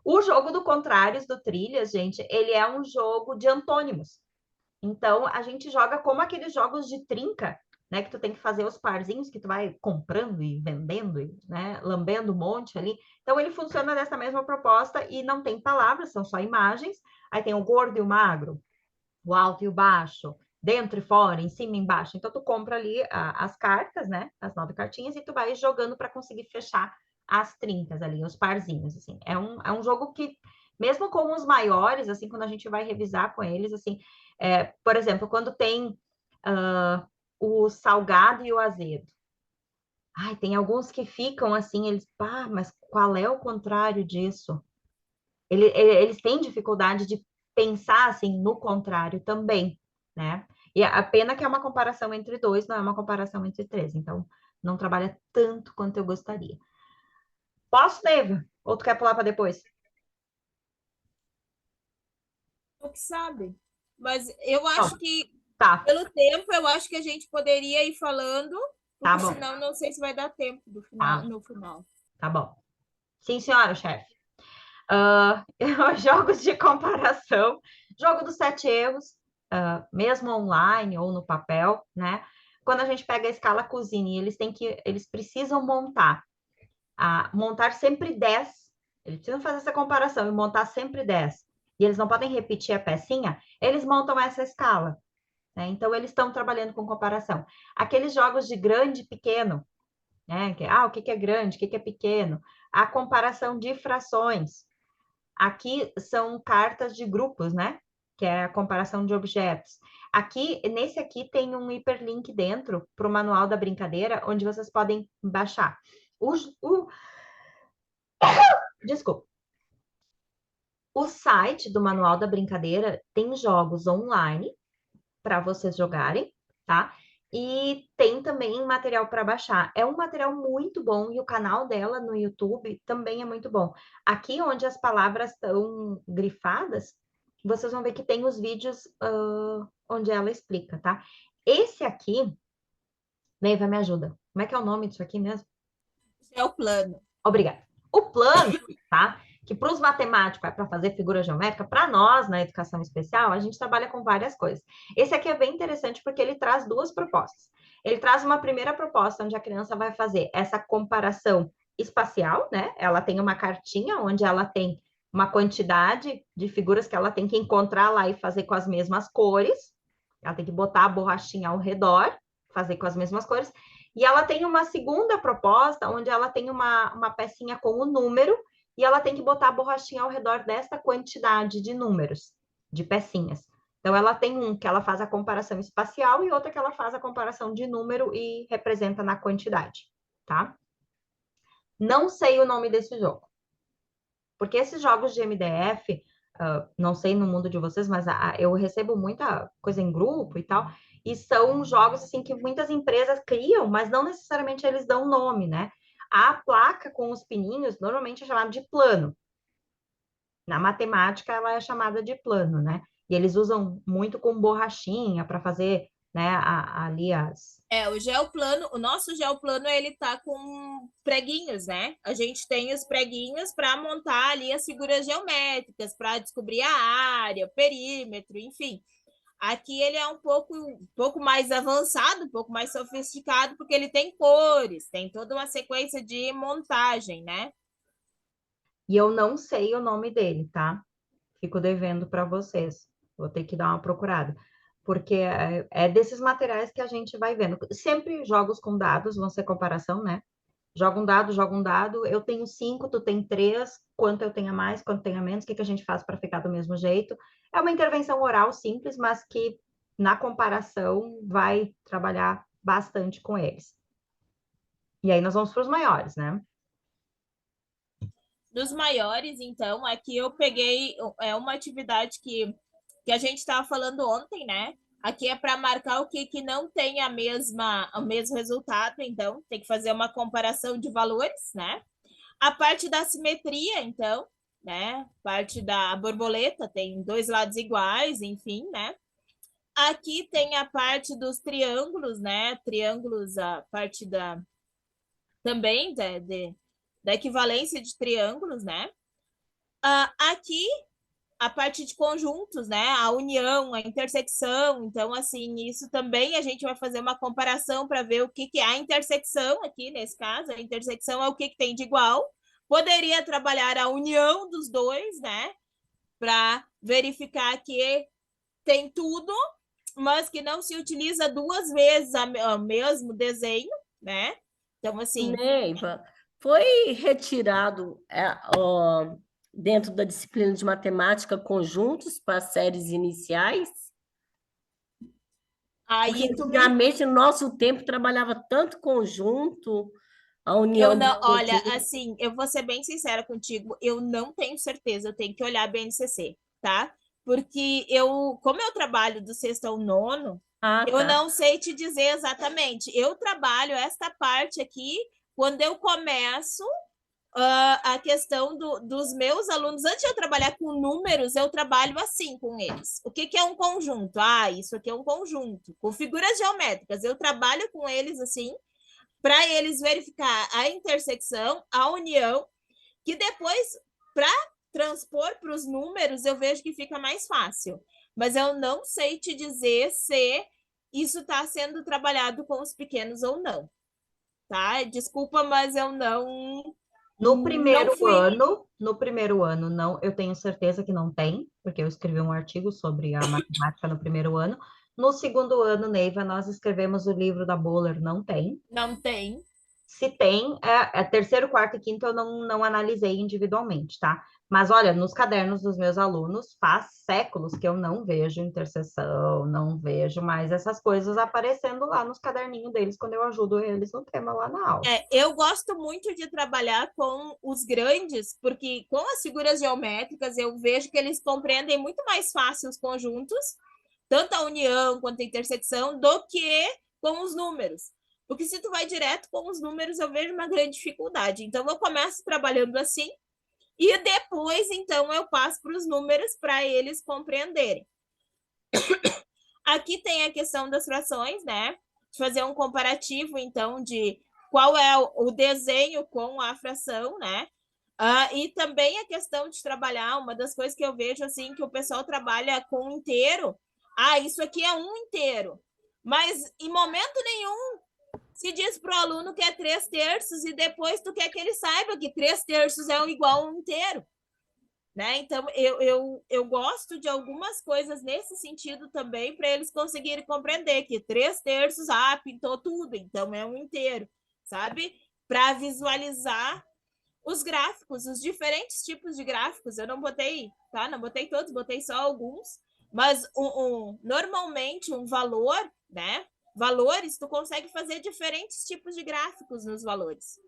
O jogo do Contrários, do Trilhas, gente, ele é um jogo de antônimos. Então, a gente joga como aqueles jogos de trinca, né? Que tu tem que fazer os parzinhos que tu vai comprando e vendendo, né? Lambendo um monte ali. Então, ele funciona dessa mesma proposta e não tem palavras, são só imagens. Aí tem o gordo e o magro, o alto e o baixo, dentro e fora, em cima e embaixo. Então, tu compra ali as cartas, né? As 9 cartinhas, e tu vai jogando para conseguir fechar as trincas ali, os parzinhos, assim. É um jogo que, mesmo com os maiores, assim, quando a gente vai revisar com eles, assim, por exemplo, quando tem o salgado e o azedo. Ai, tem alguns que ficam assim, eles, pá, mas qual é o contrário disso? Eles têm dificuldade de pensar assim no contrário também, né? E a pena que é uma comparação entre dois, não é uma comparação entre três. Então, não trabalha tanto quanto eu gostaria. Posso, Neiva? Ou tu quer pular para depois? O que sabe? Mas eu Não, acho que, tá, pelo tempo, eu acho que a gente poderia ir falando, tá porque bom, senão não sei se vai dar tempo do final, tá, no final. tá bom. Sim, senhora, chefe. Jogos de comparação, jogo dos 7 erros, mesmo online ou no papel, né? Quando a gente pega a escala Cuisine, eles precisam montar sempre 10. Eles precisam fazer essa comparação e montar sempre 10. E eles não podem repetir a pecinha, eles montam essa escala, né? Então, eles estão trabalhando com comparação. Aqueles jogos de grande e pequeno, né? O que é grande, o que é pequeno? A comparação de frações. Aqui são cartas de grupos, né? Que é a comparação de objetos. Nesse aqui tem um hiperlink dentro para o manual da brincadeira, onde vocês podem baixar. Desculpa. O site do manual da brincadeira tem jogos online para vocês jogarem, tá? E tem também material para baixar. É um material muito bom e o canal dela no YouTube também é muito bom. Aqui onde as palavras estão grifadas, vocês vão ver que tem os vídeos onde ela explica, tá? Esse aqui, Neiva, me ajuda. Como é que é o nome disso aqui mesmo? Esse é o plano. Obrigada. O plano, tá? Que para os matemáticos é para fazer figura geométrica, para nós, na educação especial, a gente trabalha com várias coisas. Esse aqui é bem interessante porque ele traz duas propostas. Ele traz uma primeira proposta, onde a criança vai fazer essa comparação espacial, né? Ela tem uma cartinha onde ela tem uma quantidade de figuras que ela tem que encontrar lá e fazer com as mesmas cores. Ela tem que botar a borrachinha ao redor, fazer com as mesmas cores. E ela tem uma segunda proposta, onde ela tem uma pecinha com o número, e ela tem que botar a borrachinha ao redor desta quantidade de números, de pecinhas. Então, ela tem um que ela faz a comparação espacial e outra que ela faz a comparação de número e representa na quantidade, tá? Não sei o nome desse jogo. Porque esses jogos de MDF, não sei no mundo de vocês, mas eu recebo muita coisa em grupo e tal, e são jogos assim que muitas empresas criam, mas não necessariamente eles dão nome, né? A placa com os pininhos normalmente é chamada de plano. Na matemática, ela é chamada de plano, né? E eles usam muito com borrachinha para fazer, né, ali as. O geoplano, o nosso geoplano, ele tá com preguinhos, né? A gente tem os preguinhos para montar ali as figuras geométricas, para descobrir a área, o perímetro, enfim. Aqui ele é um pouco mais avançado, um pouco mais sofisticado, porque ele tem cores, tem toda uma sequência de montagem, né? E eu não sei o nome dele, tá? Fico devendo para vocês. Vou ter que dar uma procurada. Porque é desses materiais que a gente vai vendo. Sempre jogos com dados vão ser comparação, né? Joga um dado. Eu tenho 5, tu tem 3. Quanto eu tenho mais, quanto tenho menos, o que a gente faz para ficar do mesmo jeito? É uma intervenção oral simples, mas que na comparação vai trabalhar bastante com eles. E aí nós vamos para os maiores, né? Dos maiores, então, aqui eu peguei uma atividade que a gente estava falando ontem, né? Aqui é para marcar o que não tem o mesmo resultado, então tem que fazer uma comparação de valores, né? A parte da simetria, então, né? Parte da borboleta tem dois lados iguais, enfim, né? Aqui tem a parte dos triângulos, né? Triângulos, a parte também da equivalência de triângulos, né? Aqui a parte de conjuntos, né? A união, a intersecção. Então, assim, isso também a gente vai fazer uma comparação para ver o que é a intersecção aqui, nesse caso. A intersecção é o que tem de igual. Poderia trabalhar a união dos dois, né? Para verificar que tem tudo, mas que não se utiliza duas vezes o mesmo desenho, né? Então, assim. Neiva, foi retirado dentro da disciplina de matemática conjuntos para séries iniciais? Porque Aí tu me antigamente, no nosso tempo, trabalhava tanto conjunto, A Eu união não, dos olha, dois. assim, eu vou ser bem sincera contigo, eu não tenho certeza, eu tenho que olhar a BNCC, tá? Porque como eu trabalho do sexto ao nono, Ah, eu tá. não sei te dizer exatamente. Eu trabalho esta parte aqui quando eu começo a questão dos meus alunos. Antes de eu trabalhar com números, eu trabalho assim com eles. O que é um conjunto? Ah, isso aqui é um conjunto. Com figuras geométricas, eu trabalho com eles assim, para eles verificar a intersecção, a união, que depois, para transpor para os números, eu vejo que fica mais fácil. Mas eu não sei te dizer se isso está sendo trabalhado com os pequenos ou não, tá? Desculpa, mas eu No não fui. primeiro ano, não, eu tenho certeza que não tem, porque eu escrevi um artigo sobre a matemática no primeiro ano. No segundo ano, Neiva, nós escrevemos o livro da Boller, não tem. Não tem. Se tem, é terceiro, quarto e quinto eu não analisei individualmente, tá? Mas olha, nos cadernos dos meus alunos, faz séculos que eu não vejo interseção, não vejo mais essas coisas aparecendo lá nos caderninhos deles quando eu ajudo eles no tema lá na aula. Eu gosto muito de trabalhar com os grandes, porque com as figuras geométricas eu vejo que eles compreendem muito mais fácil os conjuntos, tanto a união quanto a intersecção, do que com os números. Porque se tu vai direto com os números, eu vejo uma grande dificuldade. Então, eu começo trabalhando assim, e depois, então, eu passo para os números para eles compreenderem. Aqui tem a questão das frações, né? De fazer um comparativo, então, de qual é o desenho com a fração, né? E também a questão de trabalhar, uma das coisas que eu vejo, assim, que o pessoal trabalha com inteiro. Ah, isso aqui é um inteiro. Mas, em momento nenhum, se diz para o aluno que é 3/3 e depois tu quer que ele saiba que 3/3 é igual a um inteiro. Né? Então, eu gosto de algumas coisas nesse sentido também, para eles conseguirem compreender que 3/3, pintou tudo, então é um inteiro, sabe? Para visualizar os gráficos, os diferentes tipos de gráficos. Eu não botei, tá? Não botei todos, botei só alguns, mas normalmente um valor, né? Valores, tu consegue fazer diferentes tipos de gráficos nos valores.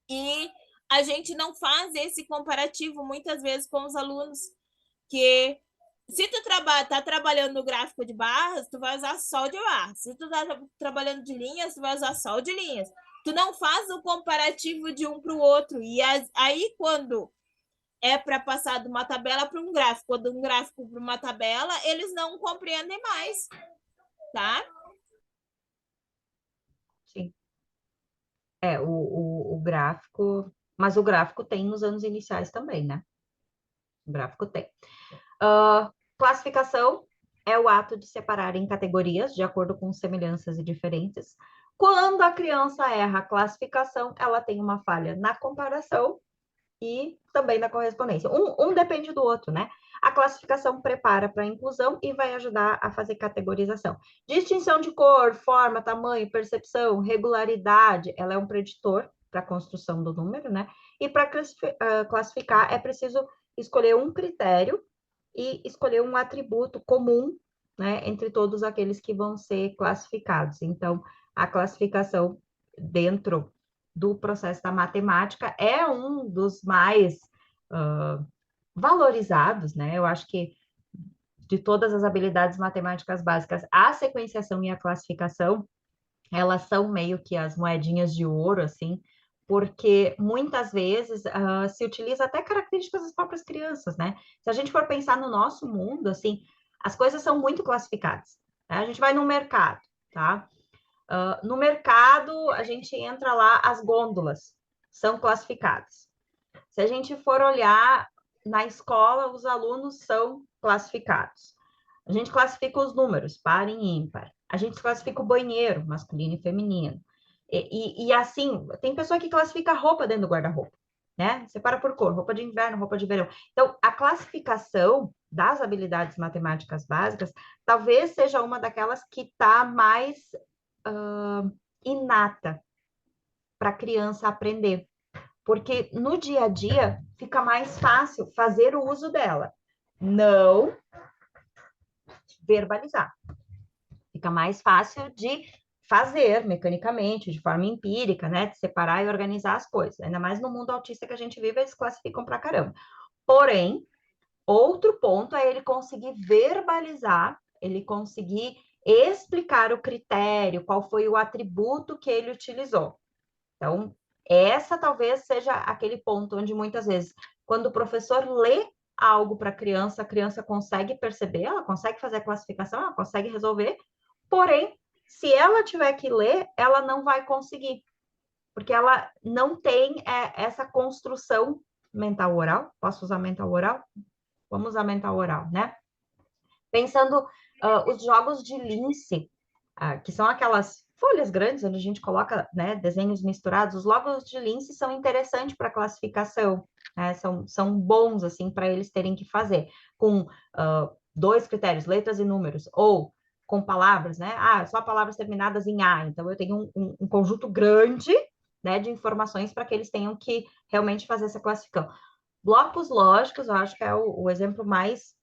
E a gente não faz esse comparativo muitas vezes com os alunos, que se tu tá trabalhando no gráfico de barras, tu vai usar só de barras. Se tu tá trabalhando de linhas, tu vai usar só de linhas. Tu não faz o comparativo de um para o outro. E aí, quando é para passar de uma tabela para um gráfico, ou de um gráfico para uma tabela, eles não compreendem mais, tá? Sim. O gráfico, mas o gráfico tem nos anos iniciais também, né? O gráfico tem. Classificação é o ato de separar em categorias, de acordo com semelhanças e diferenças. Quando a criança erra a classificação, ela tem uma falha na comparação e também na correspondência. Um depende do outro, né? A classificação prepara para a inclusão e vai ajudar a fazer categorização. Distinção de cor, forma, tamanho, percepção, regularidade, ela é um preditor para a construção do número, né? E para classificar é preciso escolher um critério e escolher um atributo comum, né, entre todos aqueles que vão ser classificados. Então, a classificação dentro do processo da matemática é um dos mais valorizados, né? Eu acho que de todas as habilidades matemáticas básicas, a sequenciação e a classificação, elas são meio que as moedinhas de ouro, assim, porque muitas vezes se utiliza até características das próprias crianças, né? Se a gente for pensar no nosso mundo, assim, as coisas são muito classificadas. Né? A gente vai no mercado, tá? No mercado, a gente entra lá, as gôndolas são classificadas. Se a gente for olhar na escola, os alunos são classificados. A gente classifica os números, par e ímpar. A gente classifica o banheiro, masculino e feminino. E assim, tem pessoa que classifica a roupa dentro do guarda-roupa, né? Separa por cor, roupa de inverno, roupa de verão. Então, a classificação das habilidades matemáticas básicas talvez seja uma daquelas que está mais inata para a criança aprender. Porque no dia a dia fica mais fácil fazer o uso dela, não verbalizar. Fica mais fácil de fazer mecanicamente, de forma empírica, né? De separar e organizar as coisas. Ainda mais no mundo autista que a gente vive, eles classificam pra caramba. Porém, outro ponto é ele conseguir verbalizar, ele conseguir explicar o critério, qual foi o atributo que ele utilizou. Então, essa talvez seja aquele ponto onde muitas vezes, quando o professor lê algo para a criança consegue perceber, ela consegue fazer a classificação, ela consegue resolver, porém, se ela tiver que ler, ela não vai conseguir, porque ela não tem essa construção mental oral. Posso usar mental oral? Vamos usar mental oral, né? Pensando os jogos de lince, que são aquelas folhas grandes onde a gente coloca, né, desenhos misturados. Os jogos de lince são interessantes para classificação, né? São bons assim para eles terem que fazer com 2 critérios, letras e números, ou com palavras, né? Só palavras terminadas em A. Então eu tenho um conjunto grande, né, de informações para que eles tenham que realmente fazer essa classificação. Blocos lógicos, eu acho que é o exemplo mais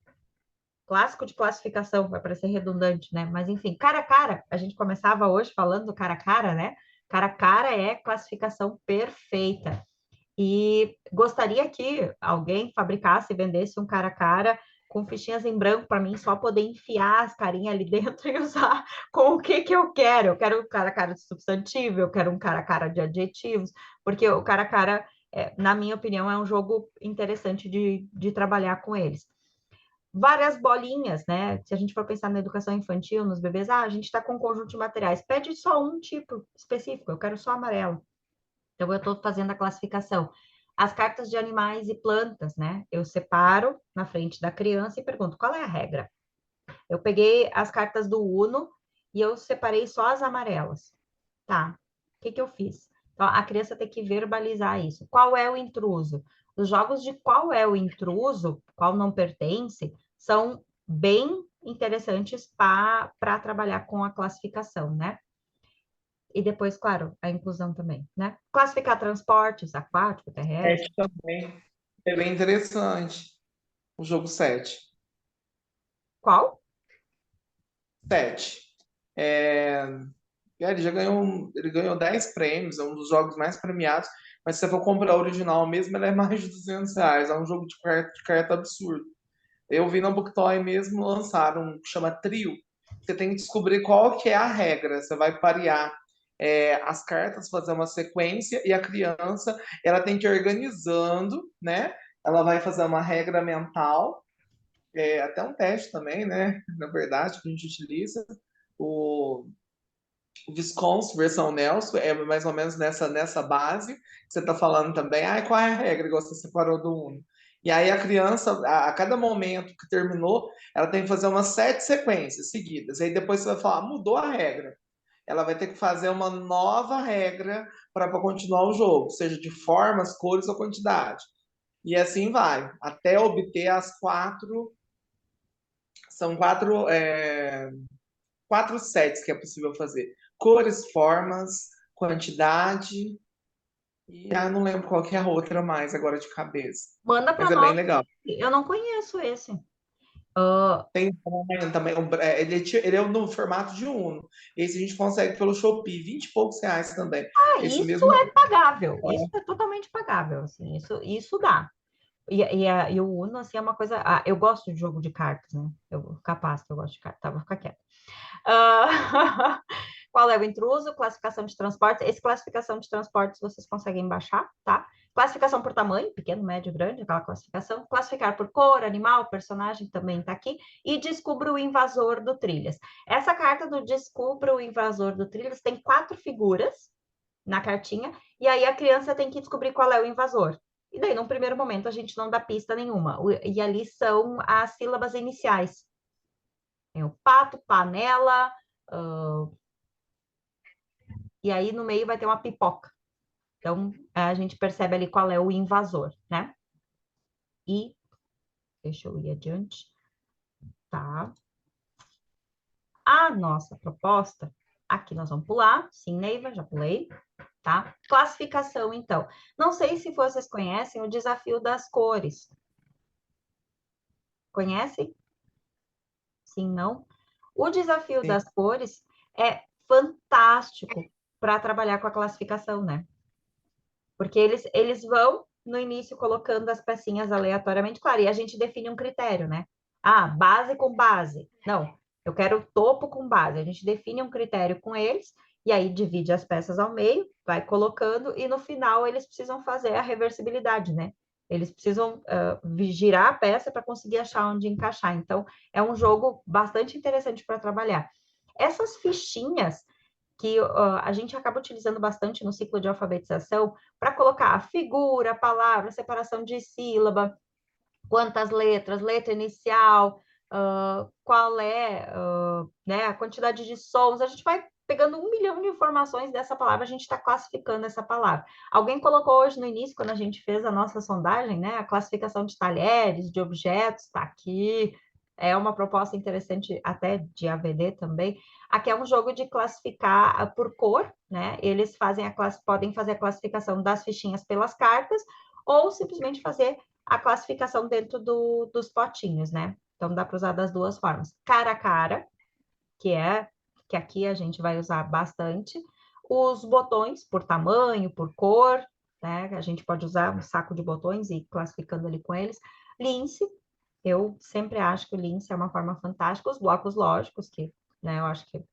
clássico de classificação, vai parecer redundante, né? Mas enfim, cara a cara, a gente começava hoje falando do cara a cara, né? Cara a cara é classificação perfeita. E gostaria que alguém fabricasse e vendesse um cara a cara com fichinhas em branco para mim só poder enfiar as carinhas ali dentro e usar com o que eu quero. Eu quero um cara a cara de substantivo, eu quero um cara a cara de adjetivos, porque o cara a cara, na minha opinião, é um jogo interessante de trabalhar com eles. Várias bolinhas, né? Se a gente for pensar na educação infantil, nos bebês, a gente está com um conjunto de materiais, pede só um tipo específico, eu quero só amarelo. Então, eu estou fazendo a classificação. As cartas de animais e plantas, né? Eu separo na frente da criança e pergunto, qual é a regra? Eu peguei as cartas do Uno e eu separei só as amarelas. Tá, o que eu fiz? Então, a criança tem que verbalizar isso. Qual é o intruso? Os jogos de qual é o intruso, qual não pertence, são bem interessantes para trabalhar com a classificação, né? E depois, claro, a inclusão também, né? Classificar transportes, aquático, terrestre. 7 também. É bem interessante. O jogo 7. Qual? 7. Ele ganhou 10 prêmios, é um dos jogos mais premiados, mas se você for comprar o original mesmo, ele é mais de R$ 200. É um jogo de carta absurdo. Eu vi no BookToy mesmo lançaram um que chama Trio. Você tem que descobrir qual que é a regra. Você vai parear as cartas, fazer uma sequência, e a criança ela tem que ir organizando, né? Ela vai fazer uma regra mental, até um teste também, né? Na verdade, que a gente utiliza. O Visconsi versão Nelson é mais ou menos nessa base que você está falando também. Qual é a regra? Igual você separou do Uno. E aí a criança, a cada momento que terminou, ela tem que fazer umas 7 sequências seguidas. Aí depois você vai falar, mudou a regra. Ela vai ter que fazer uma nova regra para continuar o jogo, seja de formas, cores ou quantidade. E assim vai, até obter as 4. São 4 sets que é possível fazer. Cores, formas, quantidade. E não lembro qual que é a outra mais agora de cabeça. Manda para Mas é nós. bem legal. Eu não conheço esse. Tem também. Ele é no formato de Uno. Esse a gente consegue pelo Shopee, 20 e poucos reais também. Esse Isso mesmo. é pagável. Isso é totalmente pagável, assim. Isso dá. E o Uno, assim, é uma coisa... eu gosto de jogo de cartas, né? Capaz que eu gosto de cartas. Tá, vou ficar quieta. Qual é o intruso? Classificação de transportes. Esse classificação de transportes vocês conseguem baixar, tá? Classificação por tamanho, pequeno, médio, grande, aquela classificação. Classificar por cor, animal, personagem também tá aqui. E descubra o invasor do Trilhas. Essa carta do Descubra o invasor do Trilhas tem 4 figuras na cartinha. E aí a criança tem que descobrir qual é o invasor. E daí, num primeiro momento, a gente não dá pista nenhuma. E ali são as sílabas iniciais. Tem o pato, panela, e aí no meio vai ter uma pipoca. Então, a gente percebe ali qual é o invasor, né? E, deixa eu ir adiante. Tá. A nossa proposta, aqui nós vamos pular. Sim, Neiva, já pulei. Tá? Classificação, então. Não sei se vocês conhecem o desafio das cores. Conhecem? Sim, não? O desafio Sim. das cores é fantástico para trabalhar com a classificação, né? Porque eles vão, no início, colocando as pecinhas aleatoriamente, claro, e a gente define um critério, né? Ah, base com base. Não, eu quero topo com base. A gente define um critério com eles, e aí divide as peças ao meio, vai colocando, e no final eles precisam fazer a reversibilidade, né? Eles precisam girar a peça para conseguir achar onde encaixar. Então, é um jogo bastante interessante para trabalhar. Essas fichinhas que a gente acaba utilizando bastante no ciclo de alfabetização para colocar a figura, a palavra, separação de sílaba, quantas letras, letra inicial, qual é né, a quantidade de sons. A gente vai pegando 1 milhão de informações dessa palavra, a gente está classificando essa palavra. Alguém colocou hoje no início, quando a gente fez a nossa sondagem, né, a classificação de talheres, de objetos, está aqui. É uma proposta interessante até de AVD também. Aqui é um jogo de classificar por cor, né? Eles podem fazer a classificação das fichinhas pelas cartas ou simplesmente fazer a classificação dentro dos potinhos, né? Então, dá para usar das duas formas. Cara a cara, que aqui a gente vai usar bastante. Os botões por tamanho, por cor, né? A gente pode usar um saco de botões e ir classificando ali com eles. Lince, eu sempre acho que o lince é uma forma fantástica. Os blocos lógicos, que, né, eu acho que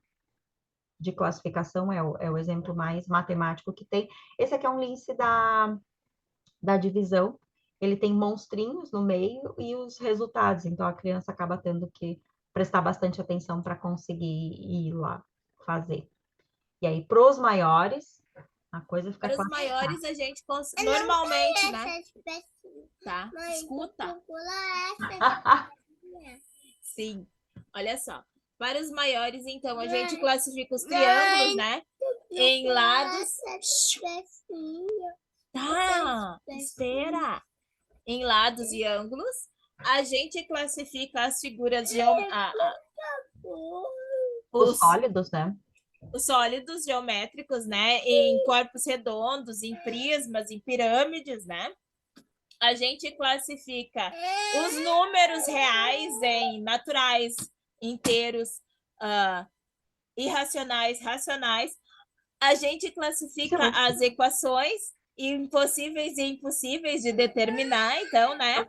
de classificação é o exemplo mais matemático que tem. Esse aqui é um lince da divisão. Ele tem monstrinhos no meio e os resultados. Então, a criança acaba tendo que prestar bastante atenção para conseguir ir lá fazer. E aí, para os maiores, a coisa fica Para os classificada. maiores, a gente normalmente, né? Tá? Escuta. Sim. Olha só. Para os maiores, então, a gente classifica os triângulos, né? Em lados. Tá, espera. Em lados e ângulos. A gente classifica as figuras Os sólidos, né? Os sólidos geométricos, né? Em corpos redondos, em prismas, em pirâmides, né? A gente classifica os números reais em naturais, inteiros, irracionais, racionais. A gente classifica as equações impossíveis e impossíveis de determinar, então, né?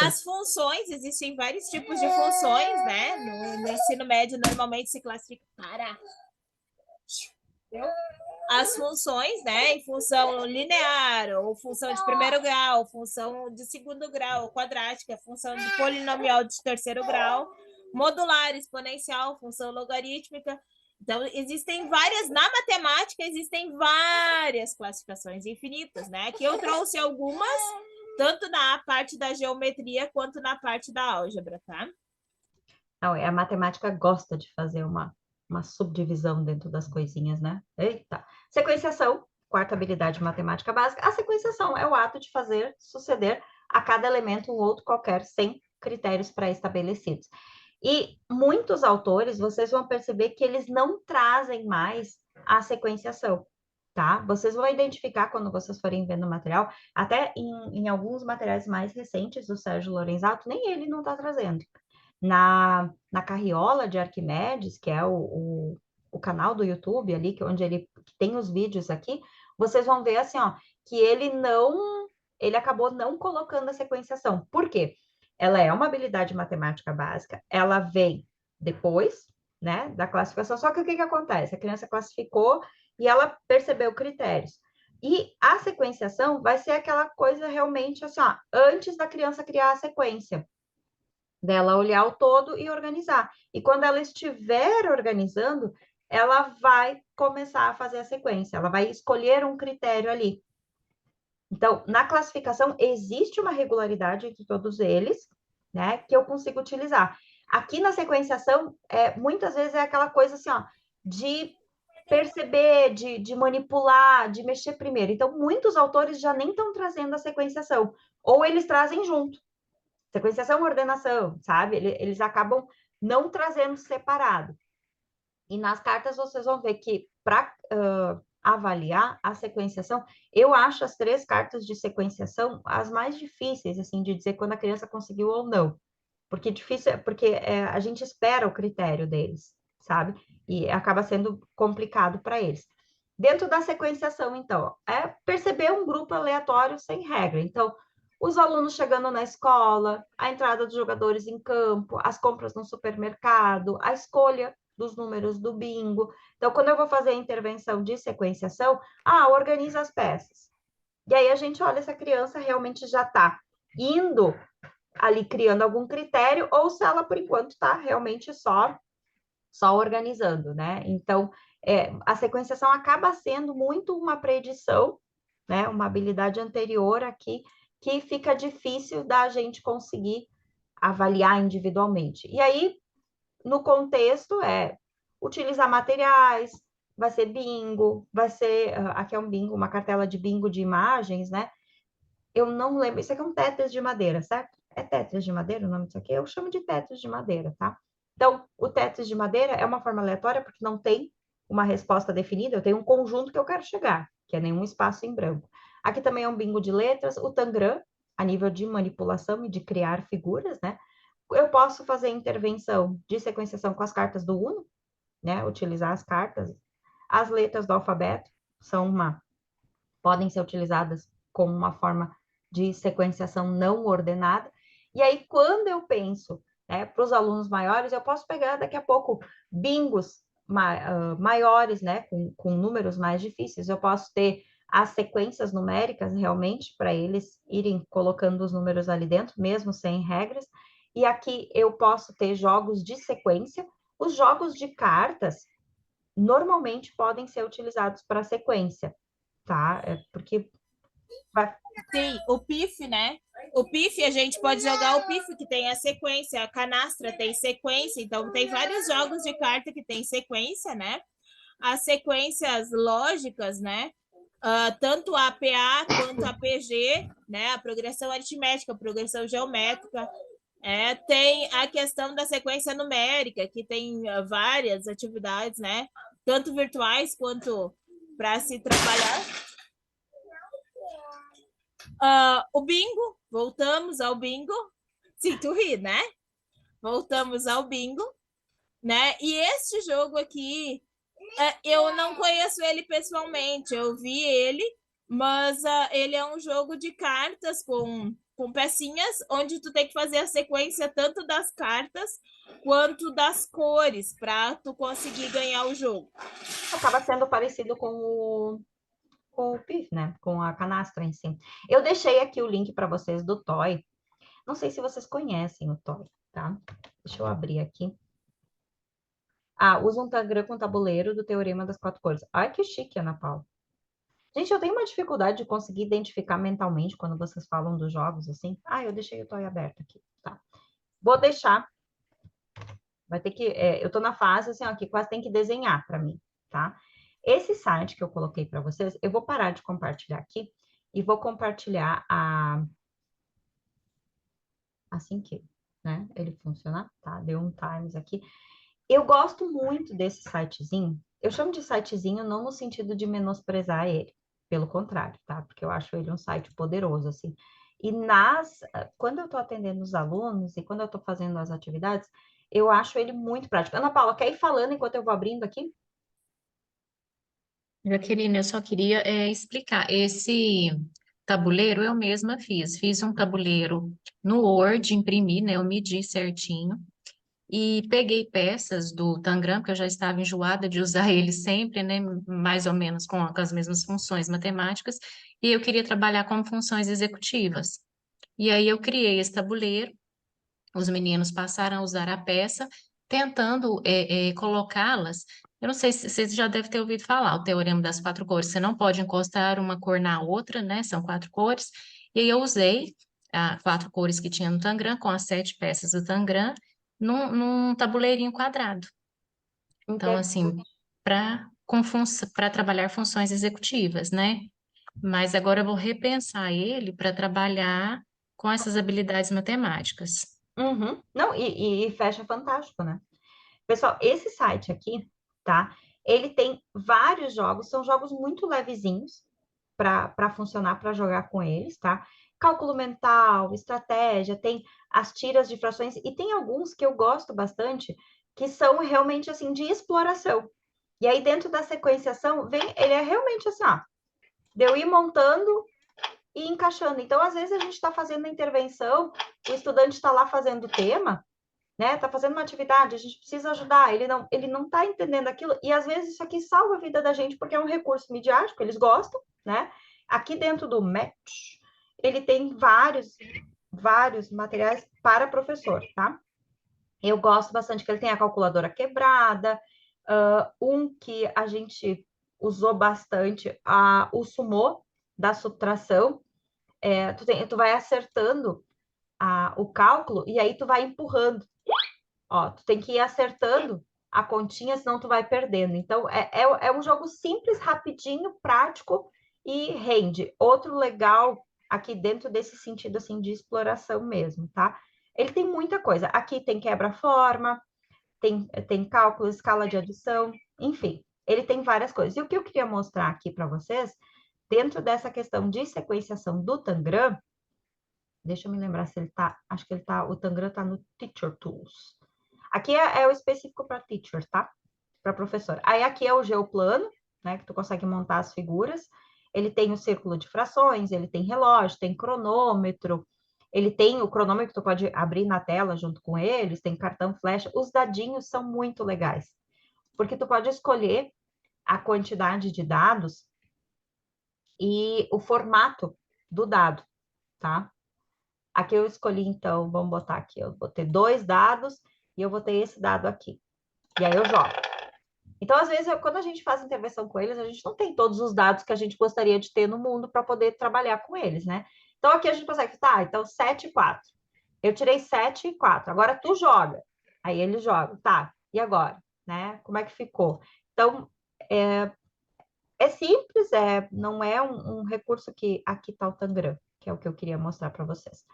As funções, existem vários tipos de funções, né? No ensino médio, normalmente se classifica as funções, né? Em função linear, ou função de primeiro grau, função de segundo grau, quadrática, função de polinomial de terceiro grau, modular, exponencial, função logarítmica. Então, existem várias, na matemática, existem várias classificações infinitas, né? Que eu trouxe algumas, tanto na parte da geometria quanto na parte da álgebra, tá? Não, a matemática gosta de fazer uma subdivisão dentro das coisinhas, né? Eita! Sequenciação, quarta habilidade matemática básica. A sequenciação é o ato de fazer suceder a cada elemento um outro qualquer, sem critérios pré-estabelecidos. E muitos autores, vocês vão perceber que eles não trazem mais a sequenciação, tá? Vocês vão identificar quando vocês forem vendo o material, até em alguns materiais mais recentes do Sérgio Lorenzato, nem ele não está trazendo. Na Carriola de Arquimedes, que é o canal do YouTube ali, onde ele tem os vídeos aqui, vocês vão ver assim, ó, que ele acabou não colocando a sequenciação. Por quê? Ela é uma habilidade matemática básica, ela vem depois, né, da classificação, só que o que acontece? A criança classificou e ela percebeu critérios. E a sequenciação vai ser aquela coisa realmente assim, ó, antes da criança criar a sequência, dela olhar o todo e organizar. E quando ela estiver organizando, ela vai começar a fazer a sequência, ela vai escolher um critério ali. Então, na classificação, existe uma regularidade entre todos eles, né, que eu consigo utilizar. Aqui na sequenciação, muitas vezes é aquela coisa assim, ó, de perceber, de manipular, de mexer primeiro. Então, muitos autores já nem estão trazendo a sequenciação, ou eles trazem junto. Sequenciação, ordenação, sabe? Eles acabam não trazendo separado. E nas cartas vocês vão ver que para avaliar a sequenciação, eu acho as 3 cartas de sequenciação as mais difíceis, assim, de dizer quando a criança conseguiu ou não. Porque a gente espera o critério deles. sabe? E acaba sendo complicado para eles. Dentro da sequenciação, então, é perceber um grupo aleatório sem regra. Então, os alunos chegando na escola, a entrada dos jogadores em campo, as compras no supermercado, a escolha dos números do bingo. Então, quando eu vou fazer a intervenção de sequenciação, organiza as peças. E aí a gente olha se a criança realmente já está indo ali criando algum critério ou se ela, por enquanto, está realmente só organizando, né? Então, a sequenciação acaba sendo muito uma predição, né? Uma habilidade anterior aqui, que fica difícil da gente conseguir avaliar individualmente. E aí, no contexto, utilizar materiais, vai ser bingo, vai ser, aqui é um bingo, uma cartela de bingo de imagens, né? Eu não lembro, isso aqui é um Tetris de madeira, certo? É Tetris de madeira o nome disso aqui? Eu chamo de Tetris de madeira, tá? Então, o Tetris de madeira é uma forma aleatória porque não tem uma resposta definida, eu tenho um conjunto que eu quero chegar, que é nenhum espaço em branco. Aqui também é um bingo de letras, o Tangram, a nível de manipulação e de criar figuras, né? Eu posso fazer intervenção de sequenciação com as cartas do Uno, né? Utilizar as cartas. As letras do alfabeto podem ser utilizadas como uma forma de sequenciação não ordenada. E aí, quando eu penso, né, para os alunos maiores, eu posso pegar daqui a pouco bingos maiores, né, com números mais difíceis. Eu posso ter as sequências numéricas realmente para eles irem colocando os números ali dentro, mesmo sem regras. E aqui eu posso ter jogos de sequência. Os jogos de cartas normalmente podem ser utilizados para sequência, tá? Porque Sim, o PIF, né? O PIF, a gente pode jogar o PIF, que tem a sequência, a canastra tem sequência, então tem vários jogos de carta que tem sequência, né? As sequências lógicas, né? Tanto a APA quanto a PG, né? A progressão aritmética, a progressão geométrica. Tem a questão da sequência numérica, que tem várias atividades, né? Tanto virtuais quanto para se trabalhar. O bingo, voltamos ao bingo. Sinto rir, né? Voltamos ao bingo, né? E este jogo aqui, eu não conheço ele pessoalmente, eu vi ele, mas ele é um jogo de cartas com pecinhas, onde tu tem que fazer a sequência tanto das cartas quanto das cores, para tu conseguir ganhar o jogo. Acaba sendo parecido com o PIF, né? Com a canastra em si. Eu deixei aqui o link para vocês do Toy. Não sei se vocês conhecem o Toy, tá? Deixa eu abrir aqui. Usa um Tangram com tabuleiro do Teorema das Quatro Cores. Ai, que chique, Ana Paula. Gente, eu tenho uma dificuldade de conseguir identificar mentalmente quando vocês falam dos jogos, assim. Eu deixei o Toy aberto aqui, tá? Vou deixar. Vai ter que... eu tô na fase, assim, ó, que quase tem que desenhar para mim, tá? Esse site que eu coloquei para vocês, eu vou parar de compartilhar aqui e vou compartilhar assim que, né, ele funcionar, tá? Deu um times aqui. Eu gosto muito desse sitezinho. Eu chamo de sitezinho não no sentido de menosprezar ele, pelo contrário, tá? Porque eu acho ele um site poderoso, assim. E quando eu estou atendendo os alunos e quando eu estou fazendo as atividades, eu acho ele muito prático. Ana Paula, quer ir falando enquanto eu vou abrindo aqui? Jaqueline, eu só queria explicar. Esse tabuleiro eu mesma fiz. Fiz um tabuleiro no Word, imprimi, né? Eu medi certinho. E peguei peças do Tangram, que eu já estava enjoada de usar ele sempre, né? Mais ou menos com as mesmas funções matemáticas. E eu queria trabalhar com funções executivas. E aí eu criei esse tabuleiro. Os meninos passaram a usar a peça, tentando colocá-las. Eu não sei se você já deve ter ouvido falar, o teorema das quatro cores. Você não pode encostar uma cor na outra, né? São quatro cores. E aí eu usei quatro cores que tinha no Tangram, com as 7 peças do Tangram, num tabuleirinho quadrado. Então, assim, para trabalhar funções executivas, né? Mas agora eu vou repensar ele para trabalhar com essas habilidades matemáticas. Uhum. Não, e fecha fantástico, né? Pessoal, esse site aqui, tá? Ele tem vários jogos, são jogos muito levezinhos para funcionar, para jogar com eles, tá? Cálculo mental, estratégia, tem as tiras de frações, e tem alguns que eu gosto bastante, que são realmente assim de exploração. E aí dentro da sequenciação ele é realmente assim, ó, de eu ir montando e encaixando. Então, às vezes a gente está fazendo a intervenção, o estudante está lá fazendo o tema, né? Está fazendo uma atividade, a gente precisa ajudar, ele não está entendendo aquilo, e às vezes isso aqui salva a vida da gente, porque é um recurso midiático, eles gostam, né? Aqui dentro do Match, ele tem vários materiais para professor, tá? Eu gosto bastante que ele tem a calculadora quebrada, um que a gente usou bastante, o Sumô da subtração. Tu vai acertando o cálculo e aí tu vai empurrando. Ó, tu tem que ir acertando a continha, senão tu vai perdendo. Então, é um jogo simples, rapidinho, prático e rende. Outro legal aqui dentro desse sentido, assim, de exploração mesmo, tá? Ele tem muita coisa. Aqui tem quebra-forma, tem cálculo, escala de adição, enfim. Ele tem várias coisas. E o que eu queria mostrar aqui para vocês, dentro dessa questão de sequenciação do Tangram, deixa eu me lembrar se ele tá, acho que o Tangram tá no Teacher Tools. Aqui é o específico para teacher, tá? Para professor. Aí aqui é o geoplano, né? Que tu consegue montar as figuras. Ele tem o círculo de frações, ele tem relógio, tem cronômetro, ele tem o cronômetro que tu pode abrir na tela junto com eles, tem cartão flecha. Os dadinhos são muito legais, porque tu pode escolher a quantidade de dados e o formato do dado, tá? Aqui eu escolhi, então, vamos botar aqui, eu vou ter 2 dados e eu vou ter esse dado aqui. E aí eu jogo. Então, às vezes, quando a gente faz intervenção com eles, a gente não tem todos os dados que a gente gostaria de ter no mundo para poder trabalhar com eles, né? Então, aqui a gente consegue, tá, então 7 e 4. Eu tirei 7 e 4. Agora tu joga. Aí ele joga. Tá, e agora? Né? Como é que ficou? Então, é simples, não é um recurso que aqui tá o Tangram, que é o que eu queria mostrar para vocês.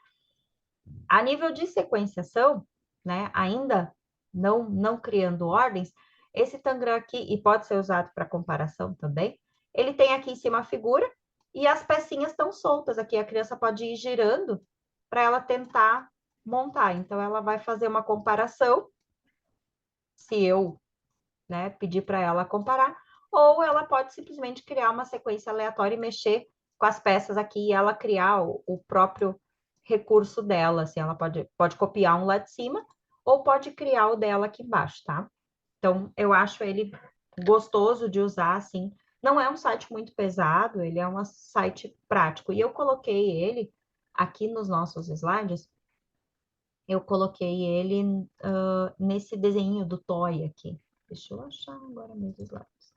A nível de sequenciação, né, ainda não criando ordens, esse Tangram aqui, e pode ser usado para comparação também, ele tem aqui em cima a figura e as pecinhas estão soltas aqui. A criança pode ir girando para ela tentar montar. Então, ela vai fazer uma comparação, se eu, né, pedir para ela comparar, ou ela pode simplesmente criar uma sequência aleatória e mexer com as peças aqui e ela criar o próprio recurso dela, assim, ela pode copiar um lá de cima ou pode criar o dela aqui embaixo, tá? Então, eu acho ele gostoso de usar, assim, não é um site muito pesado, ele é um site prático, e eu coloquei ele aqui nos nossos slides, eu coloquei ele nesse desenho do toy aqui. Deixa eu achar agora meus slides.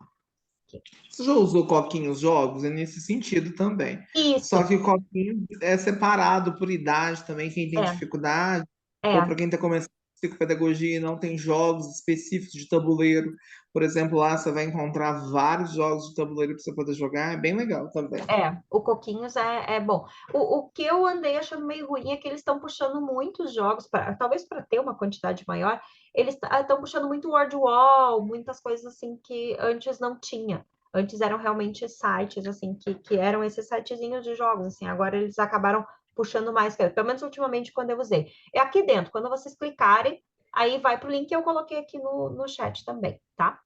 Você já usou Coquinhos Jogos? É nesse sentido também. Isso. Só que o Coquinho é separado por idade também, quem tem dificuldade, ou para quem está começando psicopedagogia e não tem jogos específicos de tabuleiro. Por exemplo, lá você vai encontrar vários jogos de tabuleiro para você poder jogar, é bem legal também. O Coquinhos é bom. O que eu andei achando meio ruim é que eles estão puxando muitos jogos, talvez para ter uma quantidade maior, eles estão puxando muito Word Wall, muitas coisas assim que antes não tinha. Antes eram realmente sites, assim, que eram esses sitezinhos de jogos, assim, agora eles acabaram puxando mais, pelo menos ultimamente quando eu usei. É aqui dentro, quando vocês clicarem, aí vai para o link que eu coloquei aqui no chat também, tá?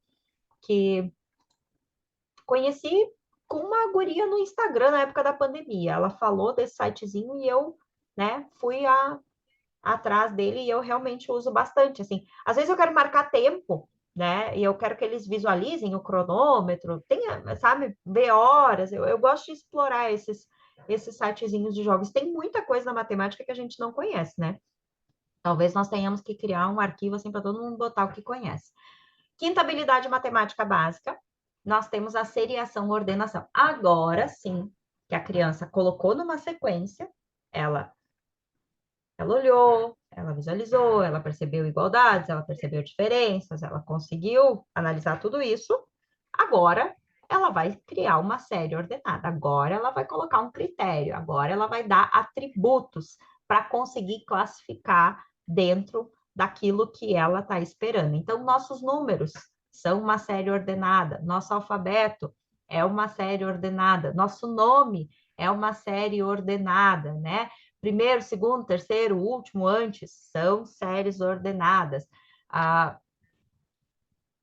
Que conheci com uma guria no Instagram na época da pandemia. Ela falou desse sitezinho e eu, né, fui atrás dele e eu realmente uso bastante, assim. Às vezes eu quero marcar tempo, né, e eu quero que eles visualizem o cronômetro, tenha, sabe, ver horas. Eu gosto de explorar esses sitezinhos de jogos. Tem muita coisa na matemática que a gente não conhece, né? Talvez nós tenhamos que criar um arquivo assim para todo mundo botar o que conhece. Quinta habilidade matemática básica, nós temos a seriação, ordenação. Agora sim, que a criança colocou numa sequência, ela olhou, ela visualizou, ela percebeu igualdades, ela percebeu diferenças, ela conseguiu analisar tudo isso. Agora ela vai criar uma série ordenada. Agora ela vai colocar um critério. Agora ela vai dar atributos para conseguir classificar dentro daquilo que ela está esperando. Então, nossos números são uma série ordenada, nosso alfabeto é uma série ordenada, nosso nome é uma série ordenada, né? Primeiro, segundo, terceiro, último, antes, são séries ordenadas.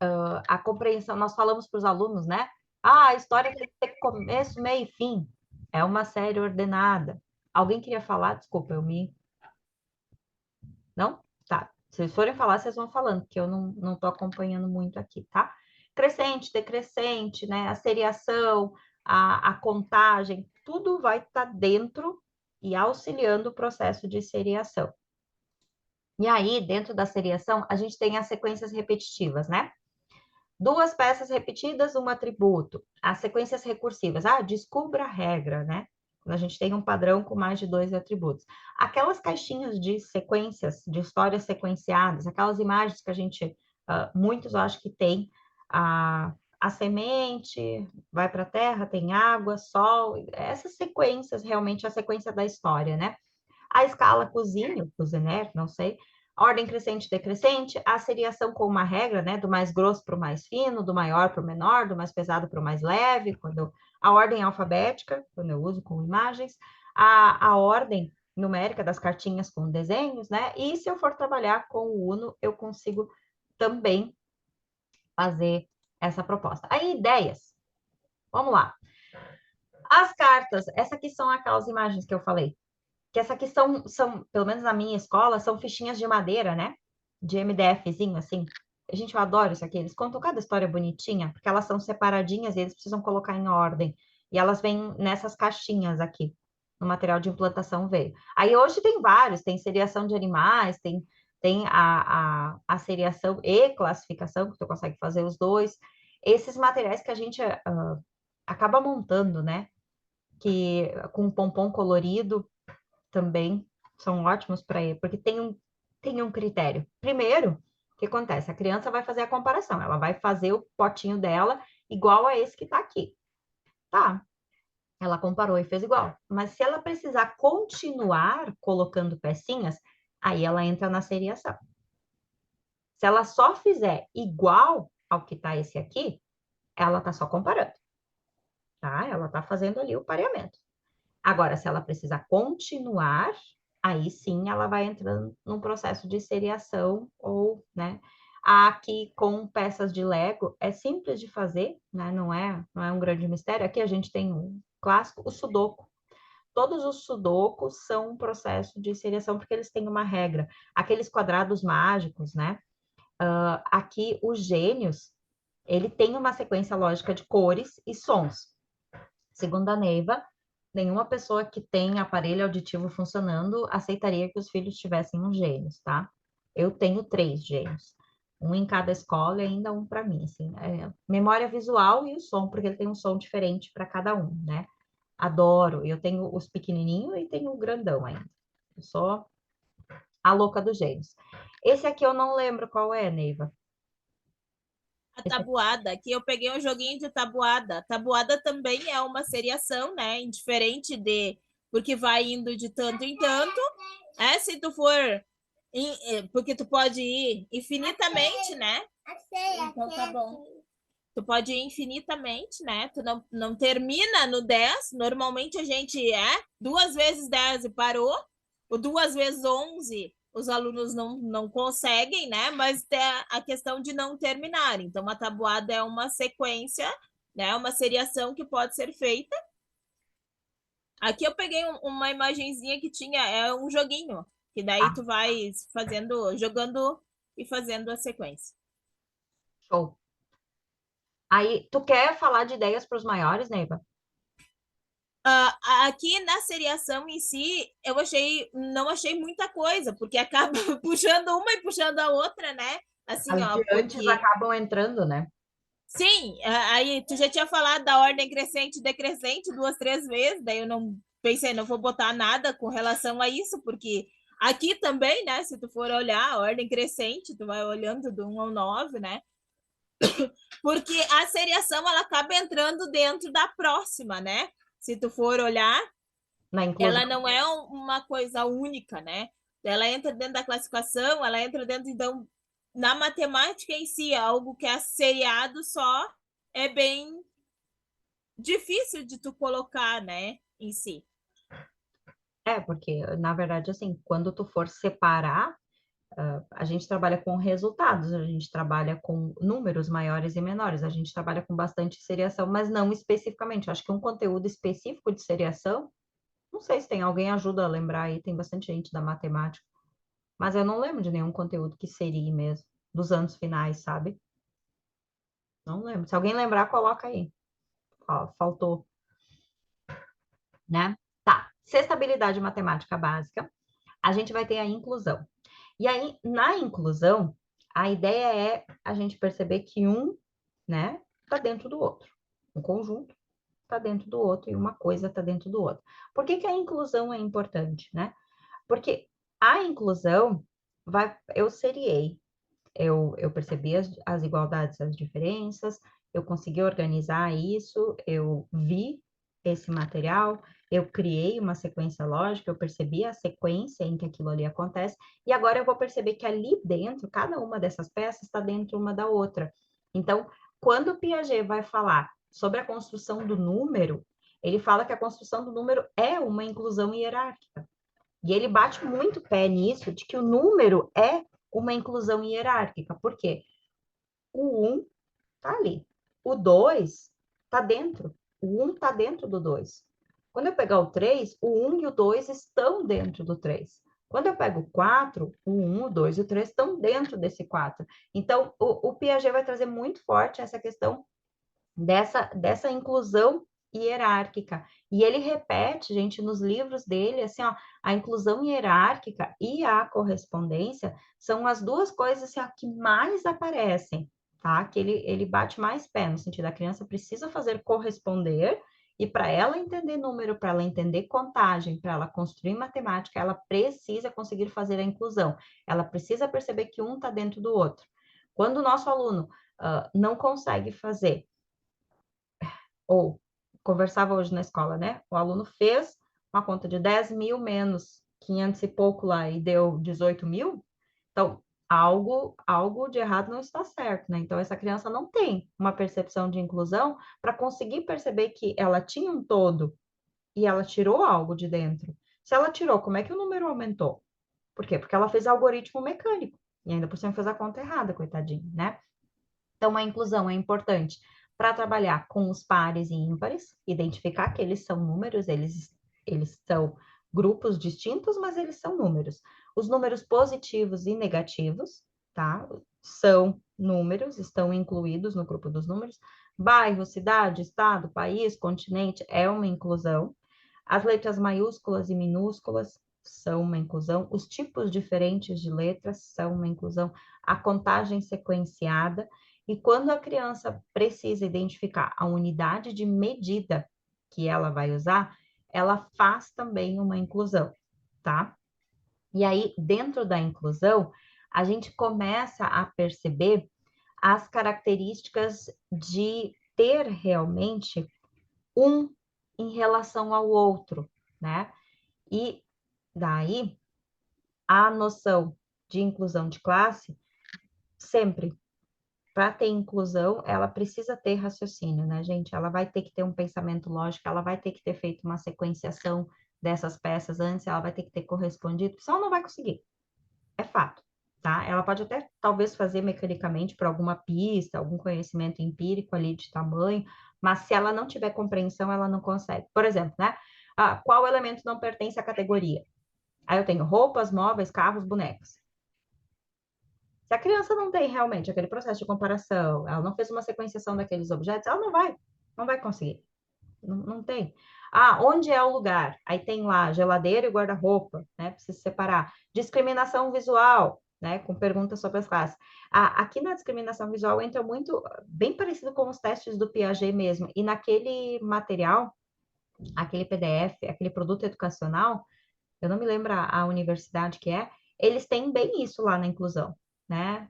a compreensão, nós falamos para os alunos, né? Ah, a história tem que ter começo, meio e fim. É uma série ordenada. Alguém queria falar? Desculpa, eu me... Não? Tá. Se vocês forem falar, vocês vão falando, porque eu não estou acompanhando muito aqui, tá? Crescente, decrescente, né? A seriação, a contagem, tudo vai estar dentro e auxiliando o processo de seriação. E aí, dentro da seriação, a gente tem as sequências repetitivas, né? 2 peças repetidas, um atributo. As sequências recursivas. Ah, descubra a regra, né? Quando a gente tem um padrão com mais de 2 atributos. Aquelas caixinhas de sequências, de histórias sequenciadas, aquelas imagens que a gente, muitos acho que tem, a semente, vai para a terra, tem água, sol, essas sequências, realmente a sequência da história, né? A escala cozinho, cozinher, não sei, ordem crescente e decrescente, a seriação com uma regra, né, do mais grosso para o mais fino, do maior para o menor, do mais pesado para o mais leve, a ordem alfabética, quando eu uso com imagens, a ordem numérica das cartinhas com desenhos, né, e se eu for trabalhar com o Uno, eu consigo também fazer essa proposta. Aí, ideias. Vamos lá. As cartas, essa aqui são aquelas imagens que eu falei, que essa aqui são, pelo menos na minha escola, são fichinhas de madeira, né? De MDFzinho, assim. Gente, eu adoro isso aqui. Eles contam cada história bonitinha, porque elas são separadinhas e eles precisam colocar em ordem. E elas vêm nessas caixinhas aqui, no material de implantação veio. Aí hoje tem vários, tem seriação de animais, tem a seriação e classificação, que tu consegue fazer os dois. Esses materiais que a gente acaba montando, né? Que com um pompom colorido, também são ótimos para ele, porque tem um critério. Primeiro, o que acontece? A criança vai fazer a comparação, ela vai fazer o potinho dela igual a esse que está aqui. Tá, ela comparou e fez igual. Mas se ela precisar continuar colocando pecinhas, aí ela entra na seriação. Se ela só fizer igual ao que está esse aqui, ela está só comparando. Tá? Ela está fazendo ali o pareamento. Agora, se ela precisar continuar, aí sim ela vai entrando num processo de seriação ou, né? Aqui com peças de Lego é simples de fazer, né? Não é um grande mistério. Aqui a gente tem um clássico, o Sudoku. Todos os Sudokos são um processo de seriação porque eles têm uma regra. Aqueles quadrados mágicos, né? Aqui os gênios, ele tem uma sequência lógica de cores e sons. Segundo a Neiva, nenhuma pessoa que tem aparelho auditivo funcionando aceitaria que os filhos tivessem um gênios, tá? Eu tenho 3 gênios. Um em cada escola e ainda um para mim, assim. Memória visual e o som, porque ele tem um som diferente para cada um, né? Adoro. Eu tenho os pequenininhos e tenho o grandão ainda. Eu sou a louca dos gênios. Esse aqui eu não lembro qual é, Neiva. A tabuada, aqui eu peguei um joguinho de tabuada. Tabuada também é uma seriação, né? Indiferente de... Porque vai indo de tanto em tanto. Se tu for... Porque tu pode ir infinitamente, né? Então tá bom. Tu pode ir infinitamente, né? Tu não termina no 10. Normalmente a gente 2 vezes 10 e parou. Ou 2 vezes 11 os alunos não conseguem, né? Mas tem a questão de não terminar. Então, a tabuada é uma sequência, né? Uma seriação que pode ser feita. Aqui eu peguei uma imagenzinha que tinha, um joguinho, que daí tu vai jogando e fazendo a sequência. Show. Aí, tu quer falar de ideias para os maiores, Neiva? Aqui na seriação em si, eu não achei muita coisa, porque acaba puxando uma e puxando a outra, né? Assim, As de antes acabam entrando, né? Sim, aí tu já tinha falado da ordem crescente e decrescente 2, 3 vezes, daí eu não pensei, não vou botar nada com relação a isso, porque aqui também, né, se tu for olhar a ordem crescente, tu vai olhando do 1 ao 9, né? Porque a seriação, ela acaba entrando dentro da próxima, né? Se tu for olhar, ela não é uma coisa única, né? Ela entra dentro da classificação, ela entra dentro, então, na matemática em si, algo que é seriado só é bem difícil de tu colocar, né, em si. Porque, na verdade, assim, quando tu for separar, A gente trabalha com resultados, a gente trabalha com números maiores e menores, a gente trabalha com bastante seriação, mas não especificamente. Eu acho que um conteúdo específico de seriação, não sei se tem alguém ajuda a lembrar aí, tem bastante gente da matemática, mas eu não lembro de nenhum conteúdo que seria mesmo, dos anos finais, sabe? Não lembro. Se alguém lembrar, coloca aí. Faltou, né? Tá. Sexta habilidade matemática básica, a gente vai ter a inclusão. E aí, na inclusão, a ideia é a gente perceber que um, né, está dentro do outro. Um conjunto está dentro do outro e uma coisa está dentro do outro. Por que que a inclusão é importante, né? Porque a inclusão eu seriei, eu percebi as igualdades, as diferenças, eu consegui organizar isso, eu vi esse material, eu criei uma sequência lógica, eu percebi a sequência em que aquilo ali acontece, e agora eu vou perceber que ali dentro, cada uma dessas peças está dentro uma da outra. Então, quando o Piaget vai falar sobre a construção do número, ele fala que a construção do número é uma inclusão hierárquica. E ele bate muito pé nisso, de que o número é uma inclusão hierárquica. Por quê? O 1 está ali. O 2 está dentro. O 1 está dentro do 2. Quando eu pegar o 3, o 1 e o 2 estão dentro do 3. Quando eu pego o 4, o 1, o 2 e o 3 estão dentro desse 4. Então, o Piaget vai trazer muito forte essa questão dessa inclusão hierárquica. E ele repete, gente, nos livros dele, assim, ó, a inclusão hierárquica e a correspondência são as duas coisas assim, ó, que mais aparecem, tá? Que ele bate mais pé, no sentido da criança precisa fazer corresponder, e para ela entender número, para ela entender contagem, para ela construir matemática, ela precisa conseguir fazer a inclusão. Ela precisa perceber que um está dentro do outro. Quando o nosso aluno não consegue fazer, ou conversava hoje na escola, né? O aluno fez uma conta de 10 mil menos 500 e pouco lá e deu 18 mil, então algo de errado não está certo, né? Então essa criança não tem uma percepção de inclusão para conseguir perceber que ela tinha um todo e ela tirou algo de dentro. Se ela tirou, como é que o número aumentou? Por quê? Porque ela fez algoritmo mecânico e ainda por cima fez a conta errada, coitadinho, né? Então, a inclusão é importante para trabalhar com os pares e ímpares, identificar que eles são números, eles são grupos distintos, mas eles são números. Os números positivos e negativos, tá? São números, estão incluídos no grupo dos números. Bairro, cidade, estado, país, continente é uma inclusão. As letras maiúsculas e minúsculas são uma inclusão. Os tipos diferentes de letras são uma inclusão. A contagem sequenciada. E quando a criança precisa identificar a unidade de medida que ela vai usar, ela faz também uma inclusão, tá? E aí, dentro da inclusão, a gente começa a perceber as características de ter realmente um em relação ao outro, né? E daí, a noção de inclusão de classe sempre para ter inclusão, ela precisa ter raciocínio, né, gente? Ela vai ter que ter um pensamento lógico, ela vai ter que ter feito uma sequenciação dessas peças antes, ela vai ter que ter correspondido, só não vai conseguir. É fato, tá? Ela pode até, talvez, fazer mecanicamente por alguma pista, algum conhecimento empírico ali de tamanho, mas se ela não tiver compreensão, ela não consegue. Por exemplo, né? Qual elemento não pertence à categoria? Aí eu tenho roupas, móveis, carros, bonecas. Se a criança não tem realmente aquele processo de comparação, ela não fez uma sequenciação daqueles objetos, ela não vai conseguir. Não tem. Onde é o lugar? Aí tem lá geladeira e guarda-roupa, né? Precisa separar. Discriminação visual, né? Com perguntas sobre as classes. Aqui na discriminação visual entra muito, bem parecido com os testes do Piaget mesmo. E naquele material, aquele PDF, aquele produto educacional, eu não me lembro a universidade que é, eles têm bem isso lá na inclusão, né?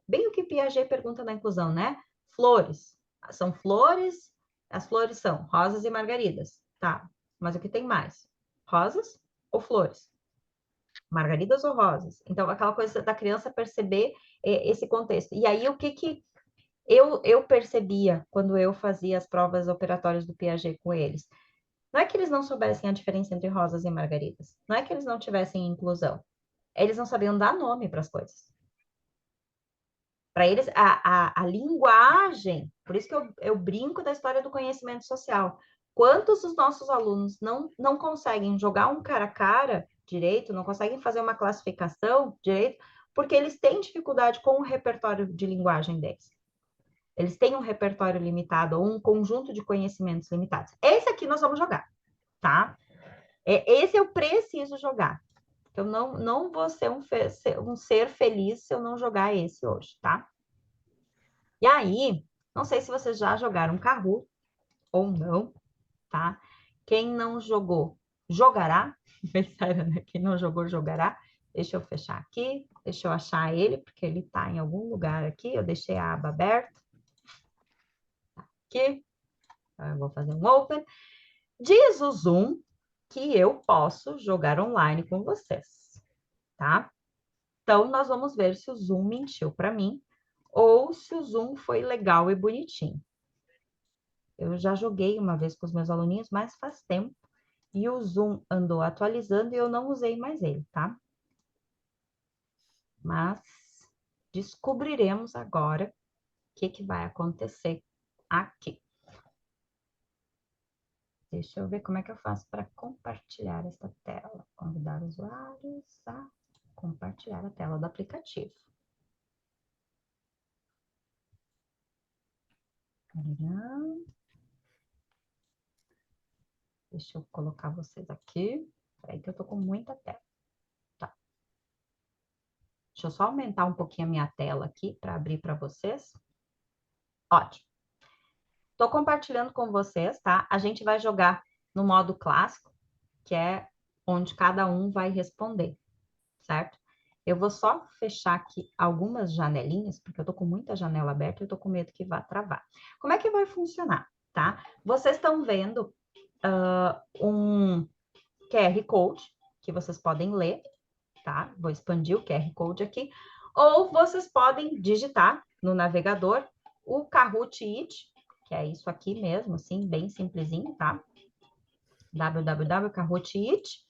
Bem o que Piaget pergunta na inclusão, né? Flores. São flores, as flores são rosas e margaridas. Tá, mas o que tem mais? Rosas ou flores? Margaridas ou rosas? Então, aquela coisa da criança perceber esse contexto. E aí, o que eu percebia quando eu fazia as provas operatórias do Piaget com eles? Não é que eles não soubessem a diferença entre rosas e margaridas. Não é que eles não tivessem inclusão. Eles não sabiam dar nome para as coisas. Para eles, a linguagem, por isso que eu brinco da história do conhecimento social. Quantos dos nossos alunos não conseguem jogar um cara a cara direito, não conseguem fazer uma classificação direito, porque eles têm dificuldade com o repertório de linguagem deles. Eles têm um repertório limitado, ou um conjunto de conhecimentos limitados. Esse aqui nós vamos jogar, tá? Esse eu preciso jogar. Eu não vou ser um ser feliz se eu não jogar esse hoje, tá? E aí, não sei se vocês já jogaram Kahoot ou não, tá? Quem não jogou, jogará. Sério, né? Quem não jogou, jogará. Deixa eu fechar aqui, deixa eu achar ele, porque ele tá em algum lugar aqui. Eu deixei a aba aberta. Aqui. Então, eu vou fazer um open. Diz o Zoom que eu posso jogar online com vocês, tá? Então, nós vamos ver se o Zoom mentiu para mim ou se o Zoom foi legal e bonitinho. Eu já joguei uma vez com os meus aluninhos, mas faz tempo. E o Zoom andou atualizando e eu não usei mais ele, tá? Mas descobriremos agora o que vai acontecer aqui. Deixa eu ver como é que eu faço para compartilhar essa tela. Convidar usuários a compartilhar a tela do aplicativo. Deixa eu colocar vocês aqui. Peraí que eu tô com muita tela. Tá. Deixa eu só aumentar um pouquinho a minha tela aqui para abrir para vocês. Ótimo. Tô compartilhando com vocês, tá? A gente vai jogar no modo clássico, que é onde cada um vai responder, certo? Eu vou só fechar aqui algumas janelinhas, porque eu tô com muita janela aberta e eu tô com medo que vá travar. Como é que vai funcionar, tá? Vocês estão vendo um QR Code que vocês podem ler, tá? Vou expandir o QR Code aqui. Ou vocês podem digitar no navegador o Kahoot It, que é isso aqui mesmo, assim, bem simplesinho, tá? www.kahootit.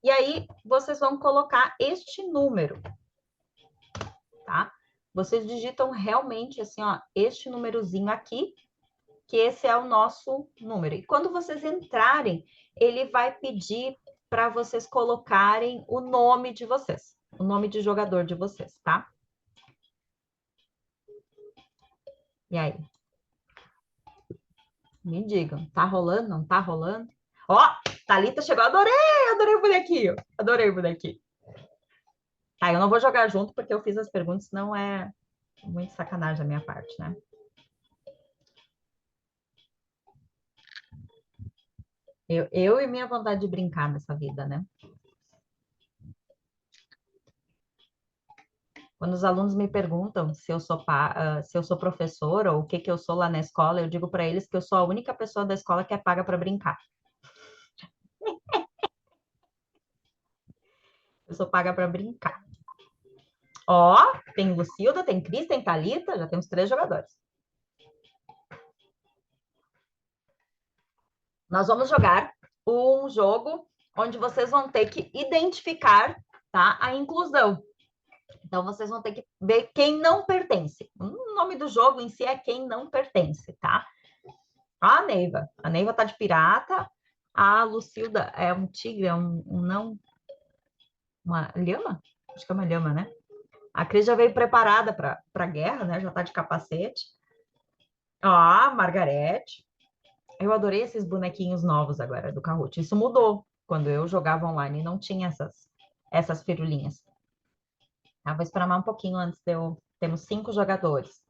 E aí, vocês vão colocar este número, tá? Vocês digitam realmente, assim, ó, este númerozinho aqui, que esse é o nosso número. E quando vocês entrarem, ele vai pedir para vocês colocarem o nome de vocês, o nome de jogador de vocês, tá? E aí? Me digam, tá rolando, não tá rolando? Ó, Thalita chegou, adorei o bonequinho, adorei o bonequinho. Tá, eu não vou jogar junto porque eu fiz as perguntas, não é muito sacanagem da minha parte, né? Eu e minha vontade de brincar nessa vida, né? Quando os alunos me perguntam se eu sou professora ou o que eu sou lá na escola, eu digo para eles que eu sou a única pessoa da escola que é paga para brincar. Eu sou paga para brincar. Ó, tem Lucilda, tem Cris, tem Thalita, já temos 3 jogadores. Nós vamos jogar um jogo onde vocês vão ter que identificar, tá, a inclusão. Então, vocês vão ter que ver quem não pertence. O nome do jogo em si é quem não pertence, tá? A Neiva tá de pirata. A Lucilda é um tigre, é uma lhama? Acho que é uma lhama, né? A Cris já veio preparada para a guerra, né? Já tá de capacete. Ó, a Margarete. Eu adorei esses bonequinhos novos agora do Kahoot. Isso mudou. Quando eu jogava online, não tinha essas firulinhas. Tá? Vou esperar mais um pouquinho antes de eu... Temos 5 jogadores.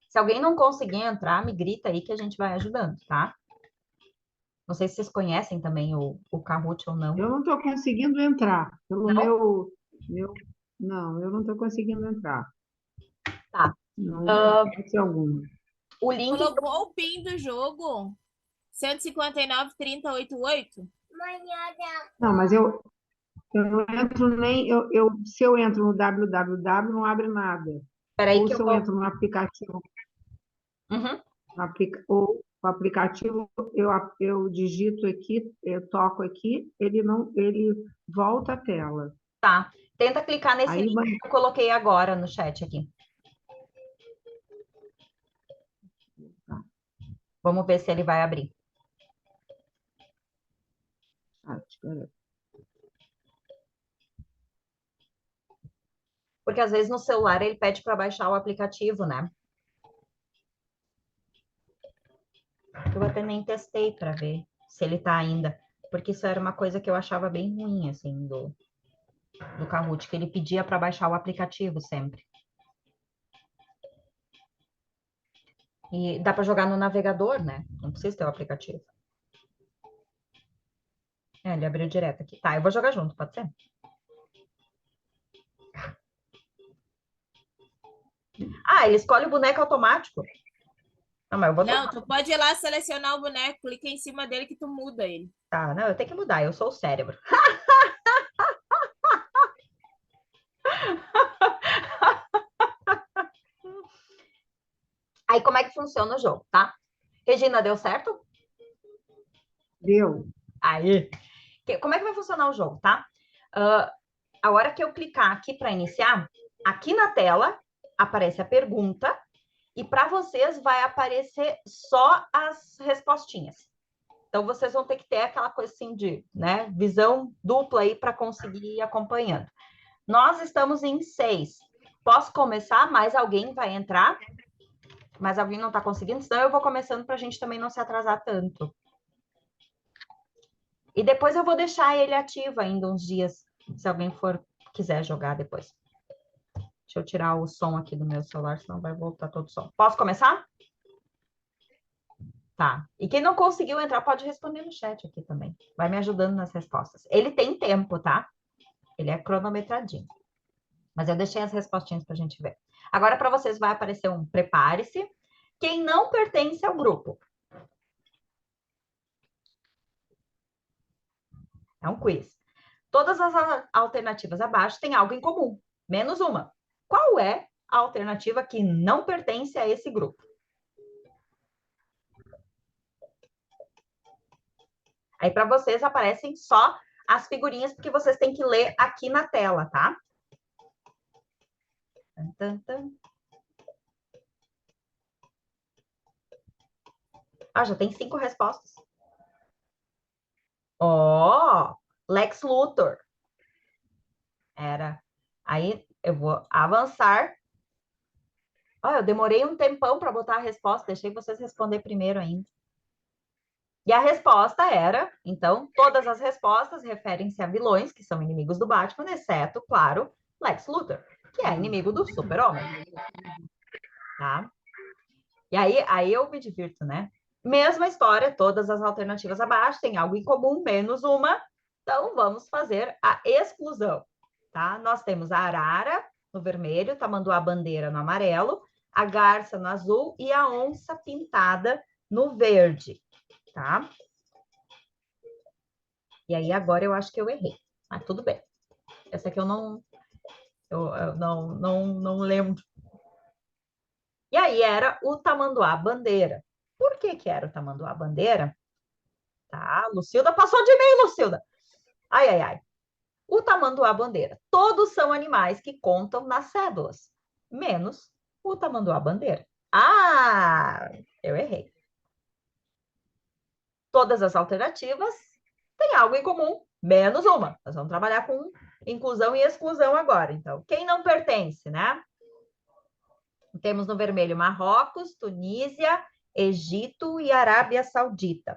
Se alguém não conseguir entrar, me grita aí que a gente vai ajudando, tá? Não sei se vocês conhecem também o Kahoot ou não. Eu não estou conseguindo entrar. Pelo Não? Não, eu não estou conseguindo entrar. Tá. Não pode ser alguma. O link... Colocou o PIN do jogo? 159-3088? Não, mas eu não entro nem... se eu entro no www, não abre nada. Peraí Ou que se eu entro no aplicativo... Uhum. Ou O aplicativo, eu digito aqui, eu toco aqui, ele volta a tela. Tá. Tenta clicar nesse Aí, link que eu coloquei agora no chat aqui. Vamos ver se ele vai abrir. espera. Porque às vezes no celular ele pede para baixar o aplicativo, né? Eu até nem testei para ver se ele tá ainda. Porque isso era uma coisa que eu achava bem ruim, assim, do Kahoot, que ele pedia para baixar o aplicativo sempre. E dá para jogar no navegador, né? Não precisa ter o aplicativo. Ele abriu direto aqui. Tá, eu vou jogar junto, pode ser? Ah, ele escolhe o boneco automático. Não, mas eu vou Não, tu pode ir lá selecionar o boneco, clica em cima dele que tu muda ele. Tá, não, eu tenho que mudar, eu sou o cérebro. Aí, como é que funciona o jogo, tá? Regina, deu certo? Deu. Aí. Como é que vai funcionar o jogo, tá? A hora que eu clicar aqui para iniciar, aqui na tela aparece a pergunta e para vocês vai aparecer só as respostinhas. Então, vocês vão ter que ter aquela coisa assim de, né, visão dupla aí para conseguir ir acompanhando. Nós estamos em 6. Posso começar? Mais alguém vai entrar? Mas alguém não está conseguindo? Senão eu vou começando para a gente também não se atrasar tanto. E depois eu vou deixar ele ativo ainda uns dias, se alguém quiser jogar depois. Deixa eu tirar o som aqui do meu celular, senão vai voltar todo o som. Posso começar? Tá. E quem não conseguiu entrar pode responder no chat aqui também. Vai me ajudando nas respostas. Ele tem tempo, tá? Ele é cronometradinho. Mas eu deixei as respostinhas para a gente ver. Agora, para vocês, vai aparecer um prepare-se. Quem não pertence ao grupo. É um quiz. Todas as alternativas abaixo têm algo em comum, menos uma. Qual é a alternativa que não pertence a esse grupo? Aí, para vocês, aparecem só as figurinhas, porque vocês têm que ler aqui na tela, tá? Ah, já tem 5 respostas. Ó, Lex Luthor. Era. Aí, eu vou avançar. Ó, eu demorei um tempão para botar a resposta, deixei vocês responder primeiro ainda. E a resposta era, então, todas as respostas referem-se a vilões que são inimigos do Batman, exceto, claro, Lex Luthor, que é inimigo do Super-Homem. Tá? E aí eu me divirto, né? Mesma história, todas as alternativas abaixo têm algo em comum, menos uma. Então, vamos fazer a exclusão, tá? Nós temos a arara no vermelho, tamanduá-bandeira no amarelo, a garça no azul e a onça pintada no verde, tá? E aí agora eu acho que eu errei, mas tudo bem. Essa aqui eu não lembro. E aí era o tamanduá-bandeira. Por que era o tamanduá-bandeira? Tá, Lucilda passou de mim, Lucilda. Ai, ai, ai. O tamanduá-bandeira. Todos são animais que contam nas cédulas, menos o tamanduá-bandeira. Ah, eu errei. Todas as alternativas têm algo em comum, menos uma. Nós vamos trabalhar com inclusão e exclusão agora. Então, quem não pertence, né? Temos no vermelho Marrocos, Tunísia, Egito e Arábia Saudita.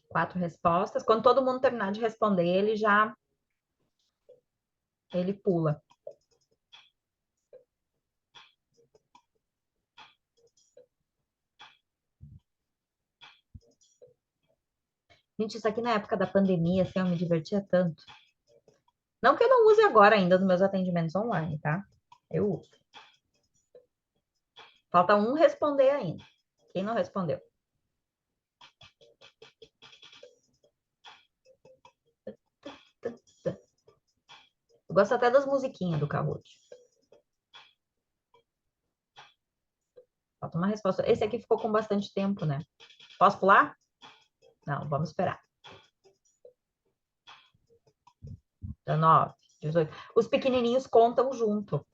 Quatro respostas. Quando todo mundo terminar de responder, ele pula. Gente, isso aqui na época da pandemia, assim, eu me divertia tanto. Não que eu não use agora ainda nos meus atendimentos online, tá? Eu uso. Falta um responder ainda. Quem não respondeu? Gosto até das musiquinhas do Kahoot. Falta uma resposta. Esse aqui ficou com bastante tempo, né? Posso pular? Não, vamos esperar. 19, 18. Os pequenininhos contam junto.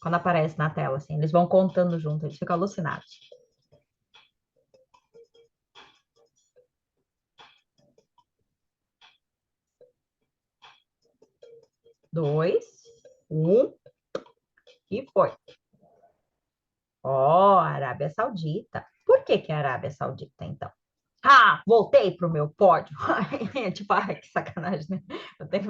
Quando aparece na tela, assim. Eles vão contando junto. Eles ficam alucinados. 2, 1. E foi. Ó, Arábia Saudita. Por que que é Arábia Saudita, então? Ah, voltei pro meu pódio. Tipo, ai, que sacanagem, né?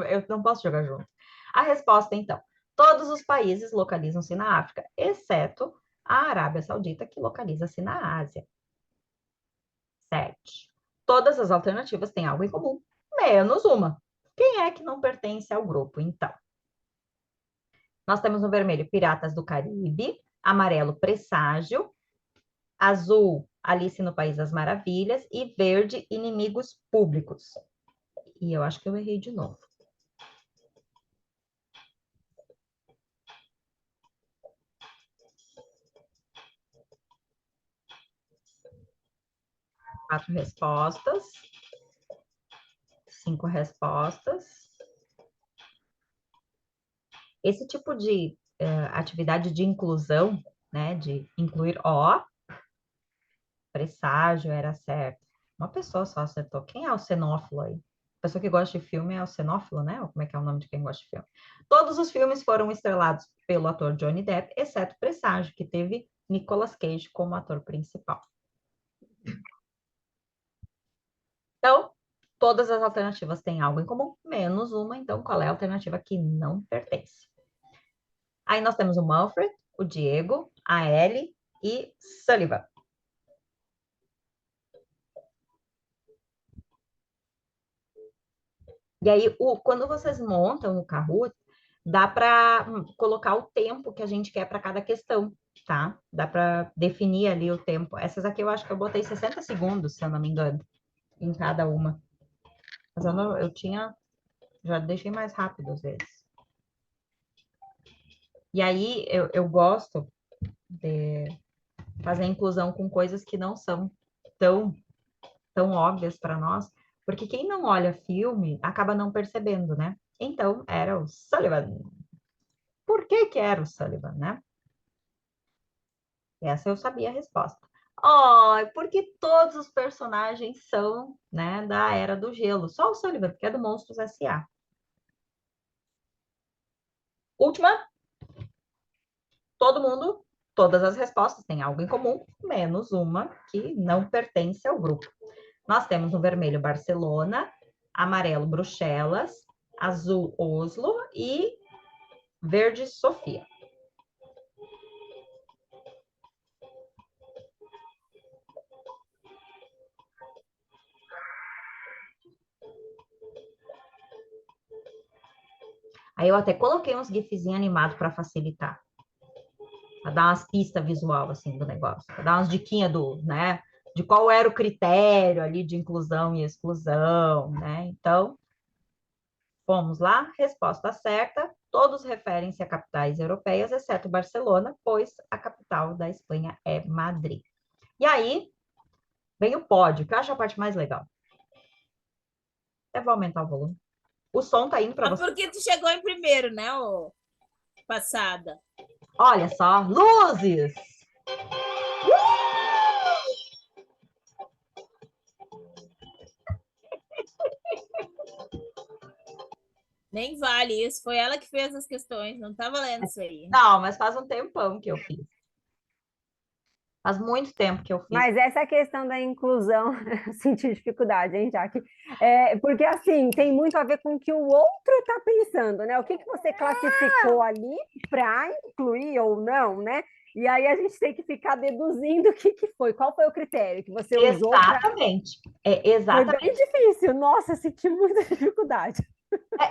Eu não posso jogar junto. A resposta, então. Todos os países localizam-se na África, exceto a Arábia Saudita, que localiza-se na Ásia. 7. Todas as alternativas têm algo em comum, menos uma. Quem é que não pertence ao grupo, então? Nós temos no vermelho Piratas do Caribe, amarelo Presságio, azul Alice no País das Maravilhas e verde Inimigos Públicos. E eu acho que eu errei de novo. Quatro respostas. 5 respostas. Esse tipo de atividade de inclusão, né, de incluir presságio era certo. Uma pessoa só acertou. Quem é o xenófilo aí? A pessoa que gosta de filme é o xenófilo, né? Ou como é que é o nome de quem gosta de filme? Todos os filmes foram estrelados pelo ator Johnny Depp, exceto Presságio, que teve Nicolas Cage como ator principal. Então, todas as alternativas têm algo em comum, menos uma. Então, qual é a alternativa que não pertence? Aí nós temos o Manfred, o Diego, a Ellie e Sullivan. E aí, quando vocês montam o Kahoot, dá para colocar o tempo que a gente quer para cada questão, tá? Dá para definir ali o tempo. Essas aqui eu acho que eu botei 60 segundos, se eu não me engano, em cada uma. Mas eu tinha, já deixei mais rápido às vezes. E aí, eu gosto de fazer inclusão com coisas que não são tão óbvias para nós, porque quem não olha filme acaba não percebendo, né? Então, era o Sullivan. Por que que era o Sullivan, né? Essa eu sabia a resposta. Oh, porque todos os personagens são, né, da Era do Gelo. Só o Sullivan, que é do Monstros S.A. Última. Todo mundo, todas as respostas têm algo em comum, menos uma que não pertence ao grupo. Nós temos no vermelho Barcelona, amarelo Bruxelas, azul Oslo e verde Sofia. Aí eu até coloquei uns gifzinhos animados para facilitar. Para dar umas pistas visual assim do negócio, para dar umas diquinhas né, de qual era o critério ali de inclusão e exclusão, né? Então, vamos lá, resposta certa. Todos referem-se a capitais europeias, exceto Barcelona, pois a capital da Espanha é Madrid. E aí, vem o pódio, que eu acho a parte mais legal. Eu vou aumentar o volume. O som tá indo para você. Porque tu chegou em primeiro, né, passada. Olha só, luzes! Nem vale isso, foi ela que fez as questões, não tá valendo isso aí. Não, mas faz um tempão que eu fiz. Faz muito tempo que eu fiz. Mas essa questão da inclusão, eu senti dificuldade, hein, Jaque? Porque, assim, tem muito a ver com o que o outro está pensando, né? O que você classificou ali para incluir ou não, né? E aí a gente tem que ficar deduzindo o que foi, qual foi o critério que você usou. Exatamente. Exatamente. Foi bem difícil. Nossa, eu senti muita dificuldade.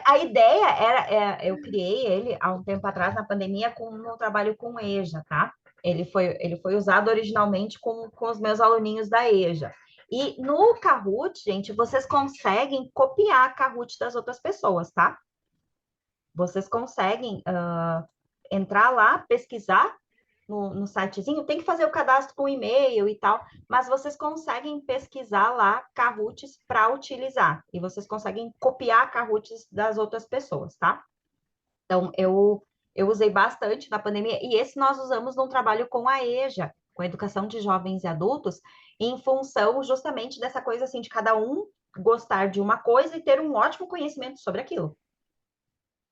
A ideia era, eu criei ele há um tempo atrás, na pandemia, com o meu trabalho com EJA, tá? Ele foi usado originalmente com os meus aluninhos da EJA. E no Kahoot, gente, vocês conseguem copiar a Kahoot das outras pessoas, tá? vocês conseguem entrar lá, pesquisar no sitezinho, tem que fazer o cadastro com e-mail e tal, mas vocês conseguem pesquisar lá Kahoots para utilizar, e vocês conseguem copiar Kahoots das outras pessoas, tá? Então, eu usei bastante na pandemia, e esse nós usamos num trabalho com a EJA, com a Educação de Jovens e Adultos, em função justamente dessa coisa assim, de cada um gostar de uma coisa e ter um ótimo conhecimento sobre aquilo.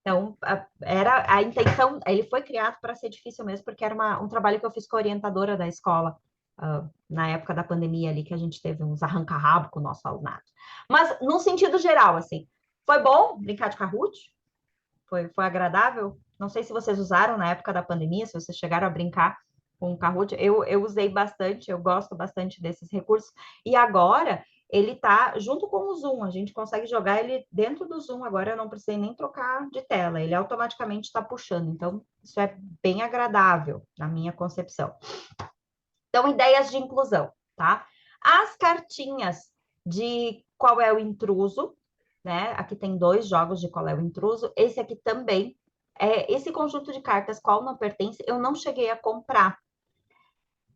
Então, era a intenção, ele foi criado para ser difícil mesmo, porque era um trabalho que eu fiz com a orientadora da escola, na época da pandemia ali, que a gente teve uns arranca-rabo com o nosso alunado. Mas, num sentido geral, assim, foi bom brincar de Kahoot? Foi agradável? Não sei se vocês usaram na época da pandemia, se vocês chegaram a brincar com o Kahoot. Eu usei bastante, eu gosto bastante desses recursos. E agora, ele está junto com o Zoom, a gente consegue jogar ele dentro do Zoom, agora eu não precisei nem trocar de tela, ele automaticamente está puxando, então isso é bem agradável, na minha concepção. Então, ideias de inclusão, tá? As cartinhas de qual é o intruso, né? Aqui tem 2 jogos de qual é o intruso, esse aqui também, esse conjunto de cartas, qual não pertence, eu não cheguei a comprar,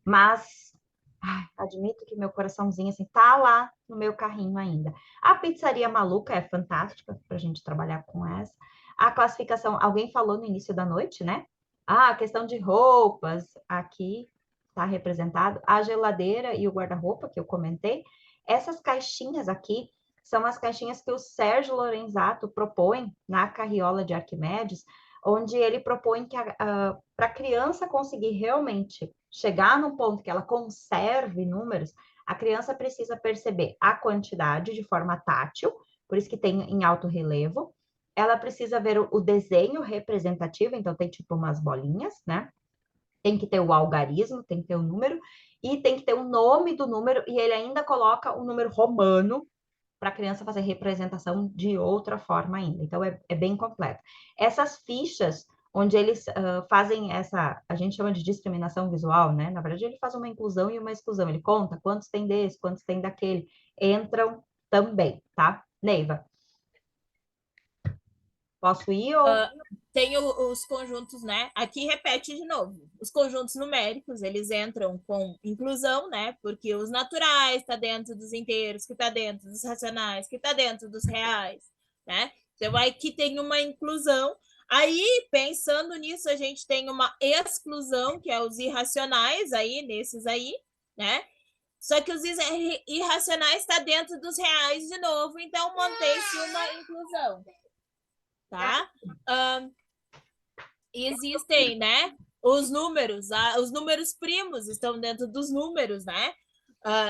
mas admito que meu coraçãozinho, assim, tá lá no meu carrinho ainda. A pizzaria maluca é fantástica para a gente trabalhar com essa. A classificação, alguém falou no início da noite, né? A questão de roupas, aqui tá representado. A geladeira e o guarda-roupa, que eu comentei. Essas caixinhas aqui são as caixinhas que o Sérgio Lorenzato propõe na Carriola de Arquimedes, onde ele propõe que para a criança conseguir realmente chegar num ponto que ela conserve números, a criança precisa perceber a quantidade de forma tátil, por isso que tem em alto relevo. Ela precisa ver o desenho representativo, então tem tipo umas bolinhas, né? Tem que ter o algarismo, tem que ter o número, e tem que ter o nome do número, e ele ainda coloca o número romano para a criança fazer representação de outra forma ainda. Então, é bem completo. Essas fichas, onde eles fazem a gente chama de discriminação visual, né? Na verdade, ele faz uma inclusão e uma exclusão. Ele conta quantos tem desse, quantos tem daquele. Entram também, tá? Neiva. Posso ir ou... Tem os conjuntos, né? Aqui repete de novo. Os conjuntos numéricos, eles entram com inclusão, né? Porque os naturais está dentro dos inteiros, que está dentro dos racionais, que está dentro dos reais, né? Então, aqui tem uma inclusão. Aí, pensando nisso, a gente tem uma exclusão, que é os irracionais aí, nesses aí, né? Só que os irracionais está dentro dos reais de novo, então mantém-se uma inclusão, tá? Existem, né? Os números primos estão dentro dos números, né?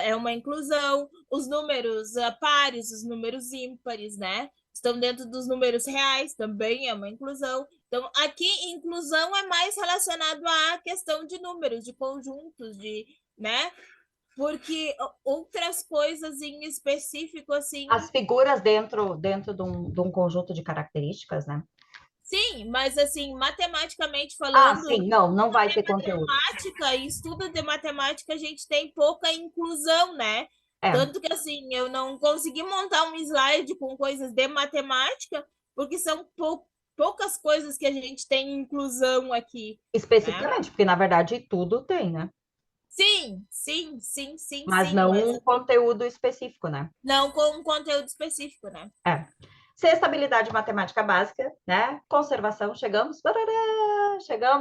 É uma inclusão. Os números pares, os números ímpares, né? Estão dentro dos números reais, também é uma inclusão. Então, aqui, inclusão é mais relacionado à questão de números, de conjuntos, né? Porque outras coisas em específico, assim... As figuras dentro de um conjunto de características, né? Sim, mas assim, matematicamente falando... sim, não vai ter conteúdo. Matemática e estudo de matemática, a gente tem pouca inclusão, né? Tanto que, assim, eu não consegui montar um slide com coisas de matemática, porque são poucas coisas que a gente tem inclusão aqui. Especificamente, né? Porque, na verdade, tudo tem, né? Sim. Mas não um conteúdo específico, né? Não com um conteúdo específico, né? Sexta habilidade matemática básica, né? Conservação, chegamos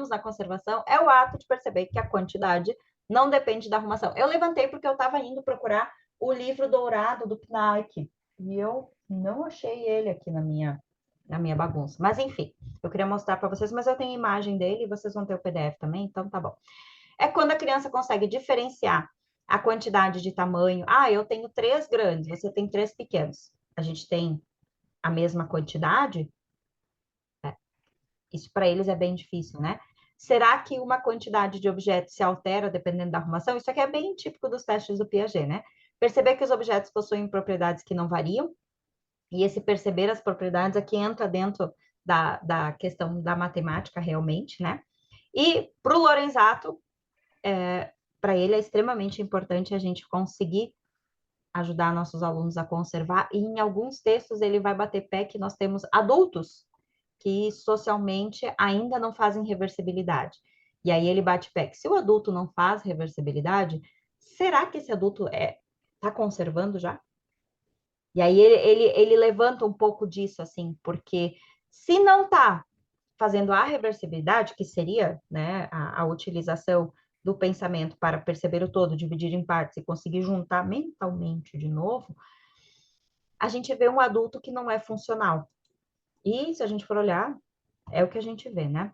na conservação, é o ato de perceber que a quantidade não depende da arrumação. Eu levantei porque eu estava indo procurar o livro dourado do Pnaik, e eu não achei ele aqui na minha bagunça. Mas, enfim, eu queria mostrar para vocês, mas eu tenho a imagem dele e vocês vão ter o PDF também, então tá bom. É quando a criança consegue diferenciar a quantidade de tamanho. Eu tenho 3 grandes, você tem 3 pequenos. A gente tem a mesma quantidade? Isso para eles é bem difícil, né? Será que uma quantidade de objetos se altera dependendo da arrumação? Isso aqui é bem típico dos testes do Piaget, né? Perceber que os objetos possuem propriedades que não variam, e esse perceber as propriedades aqui entra dentro da questão da matemática realmente, né? E para o Lorenzato, para ele é extremamente importante a gente conseguir ajudar nossos alunos a conservar, e em alguns textos ele vai bater pé que nós temos adultos que socialmente ainda não fazem reversibilidade. E aí ele bate pé. Se o adulto não faz reversibilidade, será que esse adulto está conservando já? E aí ele levanta um pouco disso, assim, porque se não está fazendo a reversibilidade, que seria, né, a utilização do pensamento para perceber o todo, dividir em partes e conseguir juntar mentalmente de novo, a gente vê um adulto que não é funcional. E se a gente for olhar, é o que a gente vê, né?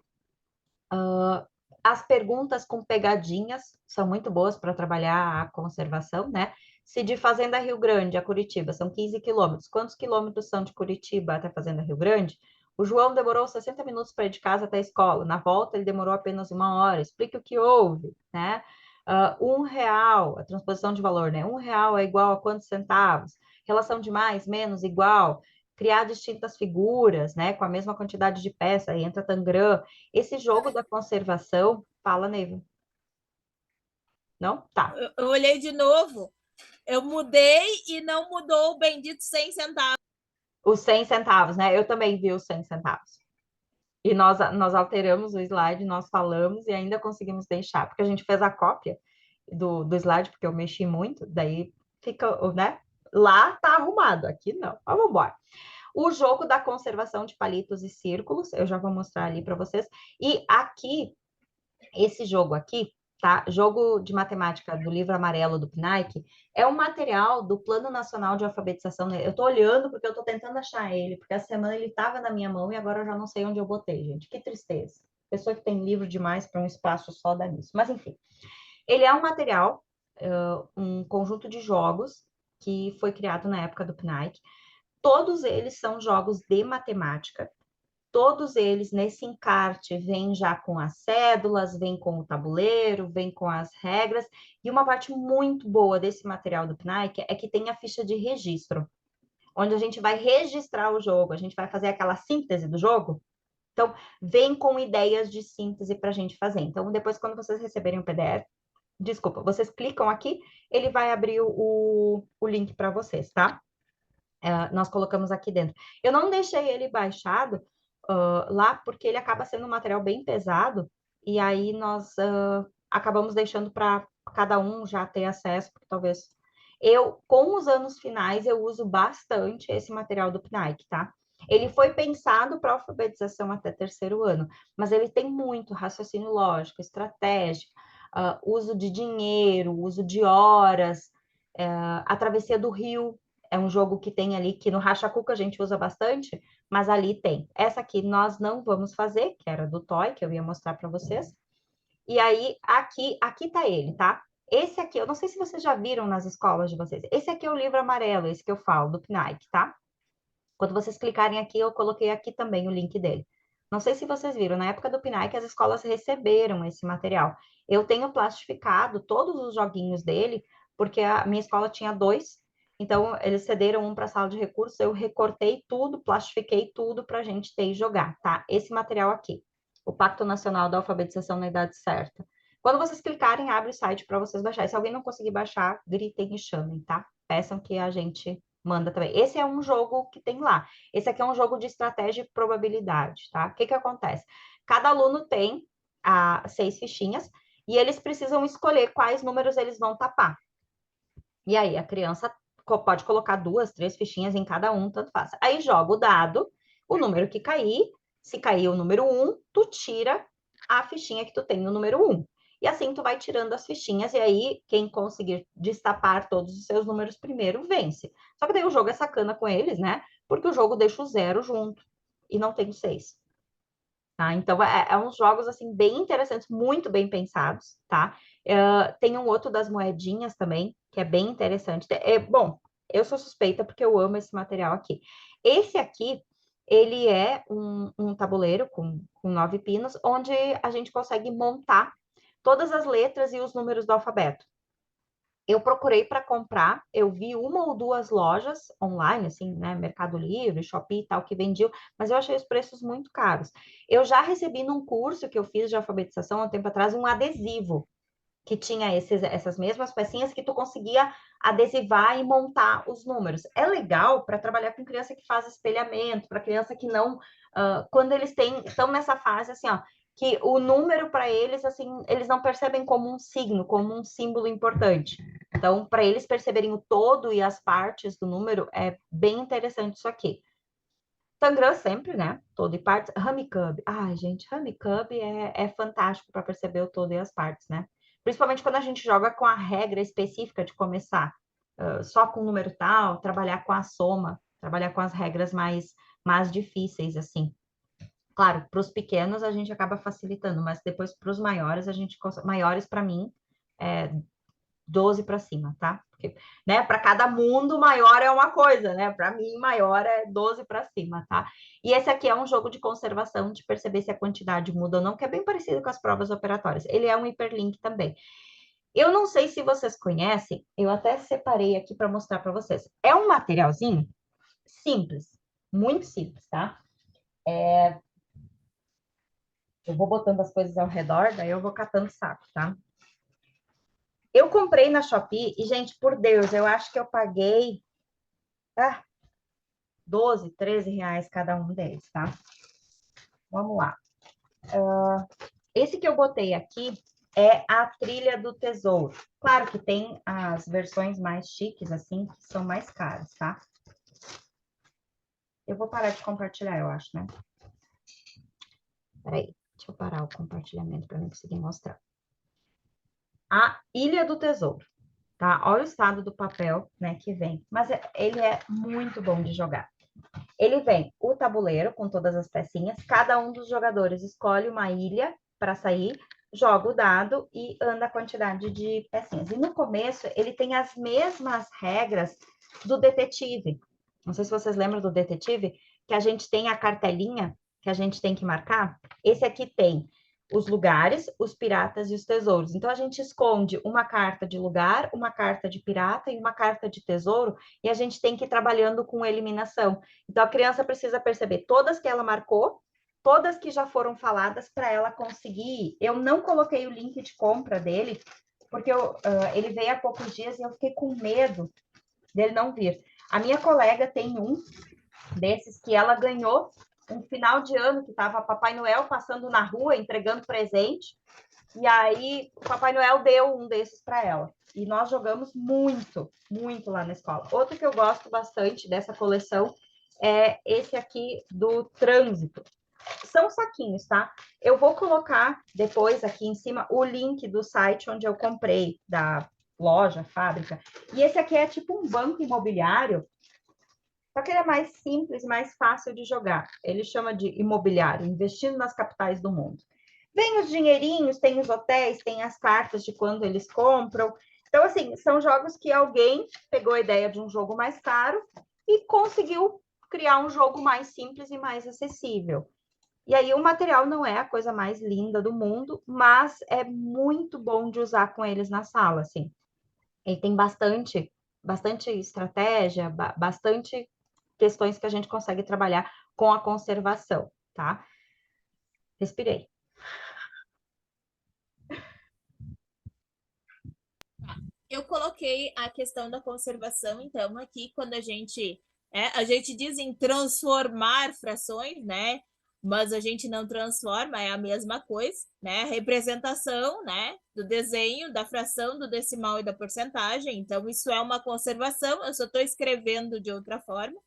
As perguntas com pegadinhas são muito boas para trabalhar a conservação, né? Se de Fazenda Rio Grande a Curitiba são 15 quilômetros, quantos quilômetros são de Curitiba até Fazenda Rio Grande? O João demorou 60 minutos para ir de casa até a escola. Na volta, ele demorou apenas 1 hora. Explique o que houve, né? R$ 1, a transposição de valor, né? R$ 1 é igual a quantos centavos? Relação de mais, menos, igual. Criar distintas figuras, né? Com a mesma quantidade de peça. Aí entra Tangram. Esse jogo da conservação... Fala, Neiva. Não? Tá. Eu olhei de novo. Eu mudei e não mudou o bendito 100 centavos. Os 100 centavos, né? Eu também vi os 100 centavos. E nós alteramos o slide, nós falamos e ainda conseguimos deixar, porque a gente fez a cópia do slide, porque eu mexi muito, daí fica, né? Lá tá arrumado, aqui não. Vamos embora. O jogo da conservação de palitos e círculos, eu já vou mostrar ali para vocês. E aqui, esse jogo aqui, tá? Jogo de matemática do livro amarelo do PNAEC, é um material do Plano Nacional de Alfabetização. Eu tô olhando porque eu tô tentando achar ele, porque essa semana ele estava na minha mão e agora eu já não sei onde eu botei, gente. Que tristeza. Pessoa que tem livro demais para um espaço só dá nisso. Mas enfim, ele é um material, um conjunto de jogos que foi criado na época do PNAEC. Todos eles são jogos de matemática. Todos eles, nesse encarte, vêm já com as cédulas, vêm com o tabuleiro, vêm com as regras. E uma parte muito boa desse material do PNAEC é que tem a ficha de registro, onde a gente vai registrar o jogo, a gente vai fazer aquela síntese do jogo. Então, vem com ideias de síntese para a gente fazer. Então, depois, quando vocês receberem o PDF, desculpa, vocês clicam aqui, ele vai abrir o link para vocês, tá? Nós colocamos aqui dentro. Eu não deixei ele baixado lá, porque ele acaba sendo um material bem pesado, e aí nós acabamos deixando para cada um já ter acesso, porque talvez... com os anos finais, eu uso bastante esse material do PNAEC, tá? Ele foi pensado para alfabetização até 3º ano, mas ele tem muito raciocínio lógico, estratégico, uso de dinheiro, uso de horas, a travessia do rio, é um jogo que tem ali, que no Racha Cuca a gente usa bastante, mas ali tem. Essa aqui nós não vamos fazer, que era do Toy, que eu ia mostrar para vocês. E aí, aqui tá ele, tá? Esse aqui, eu não sei se vocês já viram nas escolas de vocês. Esse aqui é o livro amarelo, esse que eu falo, do PNAEC, tá? Quando vocês clicarem aqui, eu coloquei aqui também o link dele. Não sei se vocês viram, na época do PNAEC as escolas receberam esse material. Eu tenho plastificado todos os joguinhos dele, porque a minha escola tinha 2, então eles cederam um para a sala de recursos, eu recortei tudo, plastifiquei tudo para a gente ter e jogar, tá? Esse material aqui, o Pacto Nacional da Alfabetização na Idade Certa. Quando vocês clicarem, abre o site para vocês baixarem. Se alguém não conseguir baixar, gritem e chamem, tá? Peçam que a gente manda também. Esse é um jogo que tem lá. Esse aqui é um jogo de estratégia e probabilidade, tá? O que acontece? Cada aluno tem 6 fichinhas e eles precisam escolher quais números eles vão tapar. E aí a criança pode colocar 2, 3 fichinhas em cada um, tanto faz. Aí joga o dado, o número que cair, se cair o número 1, tu tira a fichinha que tu tem no número 1. E assim tu vai tirando as fichinhas, e aí quem conseguir destapar todos os seus números primeiro vence. Só que daí o jogo é sacana com eles, né? Porque o jogo deixa o 0 junto e não tem o 6. Tá? Então, uns jogos, assim, bem interessantes, muito bem pensados, tá? Tem um outro das moedinhas também, que é bem interessante. Bom, eu sou suspeita porque eu amo esse material aqui. Esse aqui, ele é um tabuleiro com 9 pinos, onde a gente consegue montar todas as letras e os números do alfabeto. Eu procurei para comprar, eu vi 1 ou 2 lojas online, assim, né, Mercado Livre, Shopee e tal, que vendiam, mas eu achei os preços muito caros. Eu já recebi num curso que eu fiz de alfabetização há um tempo atrás um adesivo que tinha essas mesmas pecinhas que tu conseguia adesivar e montar os números. É legal para trabalhar com criança que faz espelhamento, para criança que não... quando eles estão nessa fase, assim, ó, que o número para eles, assim, eles não percebem como um signo, como um símbolo importante. Então, para eles perceberem o todo e as partes do número, é bem interessante isso aqui. Tangram sempre, né? Todo e partes. Rummikub. Ai, gente, Rummikub é fantástico para perceber o todo e as partes, né? Principalmente quando a gente joga com a regra específica de começar só com o número tal, trabalhar com a soma, trabalhar com as regras mais difíceis, assim. Claro, para os pequenos a gente acaba facilitando, mas depois para os maiores, maiores para mim, 12 para cima, tá? Porque, né, para cada mundo, maior é uma coisa, né? Para mim, maior é 12 para cima, tá? E esse aqui é um jogo de conservação, de perceber se a quantidade muda ou não, que é bem parecido com as provas operatórias. Ele é um hiperlink também. Eu não sei se vocês conhecem, eu até separei aqui para mostrar para vocês. É um materialzinho simples, muito simples, tá? Eu vou botando as coisas ao redor, daí eu vou catando saco, tá? Eu comprei na Shopee e, gente, por Deus, eu acho que eu paguei 12, 13 reais cada um deles, tá? Vamos lá. Esse que eu botei aqui é a Trilha do Tesouro. Claro que tem as versões mais chiques, assim, que são mais caras, tá? Eu vou parar de compartilhar, eu acho, né? Peraí, deixa eu parar o compartilhamento para eu conseguir mostrar. A Ilha do Tesouro, tá? Olha o estado do papel, né, que vem. Mas ele é muito bom de jogar. Ele vem o tabuleiro com todas as pecinhas. Cada um dos jogadores escolhe uma ilha para sair, joga o dado e anda a quantidade de pecinhas. E no começo, ele tem as mesmas regras do detetive. Não sei se vocês lembram do detetive, que a gente tem a cartelinha que a gente tem que marcar. Esse aqui tem os lugares, os piratas e os tesouros. Então, a gente esconde uma carta de lugar, uma carta de pirata e uma carta de tesouro, e a gente tem que ir trabalhando com eliminação. Então, a criança precisa perceber todas que ela marcou, todas que já foram faladas para ela conseguir. Eu não coloquei o link de compra dele, porque ele veio há poucos dias e eu fiquei com medo dele não vir. A minha colega tem um desses que ela ganhou um final de ano que estava Papai Noel passando na rua entregando presente, e aí o Papai Noel deu um desses para ela. E nós jogamos muito, muito lá na escola. Outro que eu gosto bastante dessa coleção é esse aqui do Trânsito. São saquinhos, tá? Eu vou colocar depois aqui em cima o link do site onde eu comprei, da loja, fábrica. E esse aqui é tipo um banco imobiliário, só que ele é mais simples, mais fácil de jogar. Ele chama de imobiliário, investindo nas capitais do mundo. Vem os dinheirinhos, tem os hotéis, tem as cartas de quando eles compram. Então, assim, são jogos que alguém pegou a ideia de um jogo mais caro e conseguiu criar um jogo mais simples e mais acessível. E aí o material não é a coisa mais linda do mundo, mas é muito bom de usar com eles na sala, assim. Ele tem bastante estratégia, bastante questões que a gente consegue trabalhar com a conservação, tá? Respirei. Eu coloquei a questão da conservação, então, aqui, quando a gente diz em transformar frações, né? Mas a gente não transforma, é a mesma coisa, né? Representação, né? Do desenho, da fração, do decimal e da porcentagem. Então, isso é uma conservação, eu só estou escrevendo de outra forma.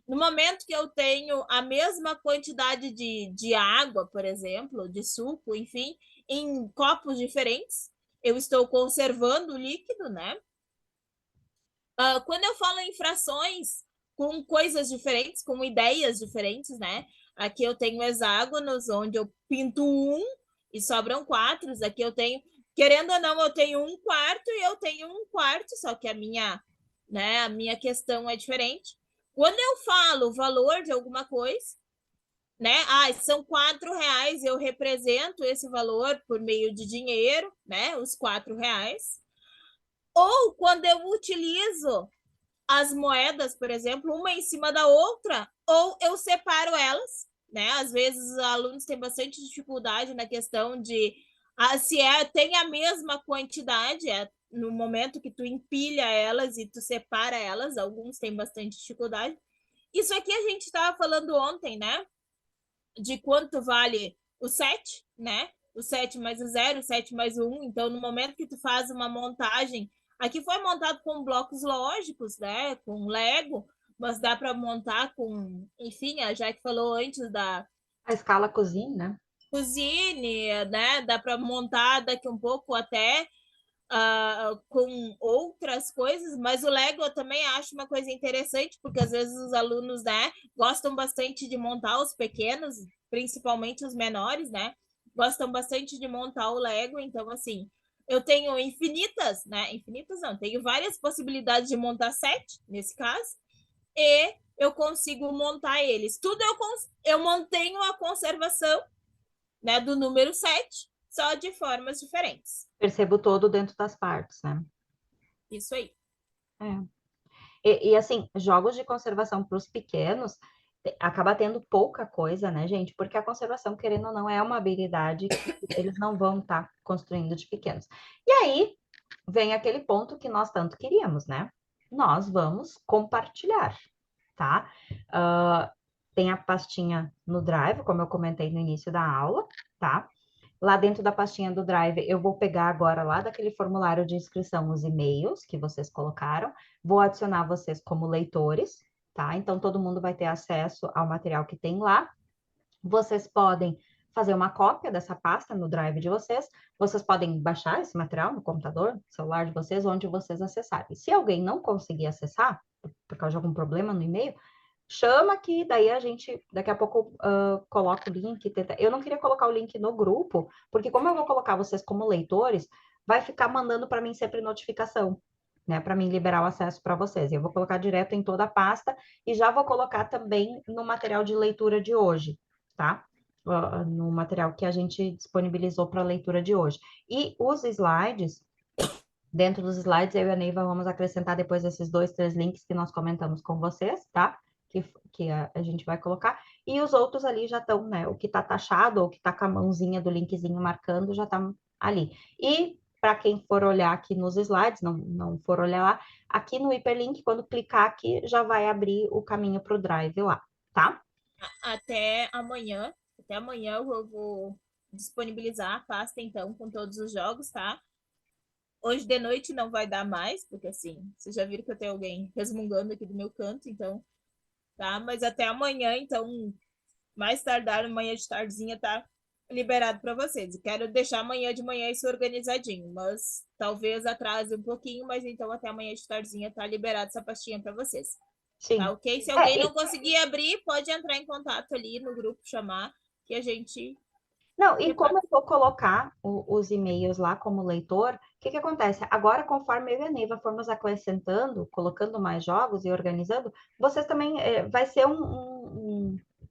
No momento que eu tenho a mesma quantidade de água, por exemplo, de suco, enfim, em copos diferentes, eu estou conservando o líquido, né? Quando eu falo em frações com coisas diferentes, com ideias diferentes, né? Aqui eu tenho hexágonos, onde eu pinto 1 e sobram 4. Aqui eu tenho, querendo ou não, eu tenho 1/4 e eu tenho 1/4, só que a minha questão é diferente. Quando eu falo o valor de alguma coisa, né? São R$4, eu represento esse valor por meio de dinheiro, né? Os R$4. Ou quando eu utilizo as moedas, por exemplo, uma em cima da outra, ou eu separo elas, né? Às vezes os alunos têm bastante dificuldade na questão de Se tem a mesma quantidade, no momento que tu empilha elas e tu separa elas, alguns têm bastante dificuldade. Isso aqui a gente estava falando ontem, né? De quanto vale o 7, né? O 7 mais o 0, o 7 mais o 1. Então, no momento que tu faz uma montagem, aqui foi montado com blocos lógicos, né? Com Lego, mas dá para montar com, enfim, a Jaque falou antes da A escala cozinha, né? Cozinha, né? Dá para montar daqui um pouco até com outras coisas, mas o Lego eu também acho uma coisa interessante, porque às vezes os alunos, né, gostam bastante de montar os pequenos, principalmente os menores, né? Gostam bastante de montar o Lego, então assim, eu tenho infinitas, né? Infinitas não, tenho várias possibilidades de montar 7, nesse caso, e eu consigo montar eles. Tudo eu mantenho a conservação, né, do número 7, só de formas diferentes. Percebo todo dentro das partes, né? Isso aí. E assim, jogos de conservação para os pequenos acaba tendo pouca coisa, né, gente? Porque a conservação, querendo ou não, é uma habilidade que eles não vão estar construindo de pequenos. E aí vem aquele ponto que nós tanto queríamos, né? Nós vamos compartilhar, tá? Tem a pastinha no Drive, como eu comentei no início da aula, tá? Lá dentro da pastinha do Drive, eu vou pegar agora lá daquele formulário de inscrição os e-mails que vocês colocaram, vou adicionar vocês como leitores, tá? Então, todo mundo vai ter acesso ao material que tem lá. Vocês podem fazer uma cópia dessa pasta no Drive de vocês podem baixar esse material no computador, no celular de vocês, onde vocês acessarem. Se alguém não conseguir acessar, por causa de algum problema no e-mail, chama aqui, daí a gente, daqui a pouco, coloca o link. Eu não queria colocar o link no grupo, porque como eu vou colocar vocês como leitores, vai ficar mandando para mim sempre notificação, né, para mim liberar o acesso para vocês. Eu vou colocar direto em toda a pasta e já vou colocar também no material de leitura de hoje, tá? No material que a gente disponibilizou para a leitura de hoje. E os slides, dentro dos slides, eu e a Neiva vamos acrescentar depois esses 2, 3 links que nós comentamos com vocês, tá? Que a gente vai colocar. E os outros ali já estão, né? O que está taxado ou que está com a mãozinha do linkzinho marcando já está ali. E para quem for olhar aqui nos slides, não for olhar lá, aqui no hiperlink, quando clicar aqui, já vai abrir o caminho para o Drive lá, tá? Até amanhã eu vou disponibilizar a pasta, então, com todos os jogos, tá? Hoje de noite não vai dar mais, porque assim, vocês já viram que eu tenho alguém resmungando aqui do meu canto, então, tá? Mas até amanhã, então, mais tardar, amanhã de tardezinha, tá liberado para vocês. Quero deixar amanhã de manhã isso organizadinho, mas talvez atrase um pouquinho, mas então até amanhã de tardezinha tá liberado essa pastinha para vocês. Sim. Tá ok? Se alguém não conseguir abrir, pode entrar em contato ali no grupo, chamar, que a gente... Não, e como eu vou colocar os e-mails lá como leitor, o que acontece? Agora, conforme eu e a Neiva formos acrescentando, colocando mais jogos e organizando, vocês também, vai ser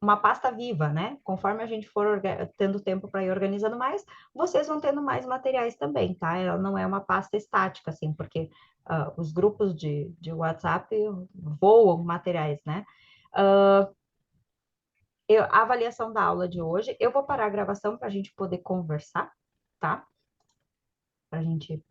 uma pasta viva, né? Conforme a gente for tendo tempo para ir organizando mais, vocês vão tendo mais materiais também, tá? Ela não é uma pasta estática, assim, porque os grupos de WhatsApp voam materiais, né? A avaliação da aula de hoje, eu vou parar a gravação para a gente poder conversar, tá? Para a gente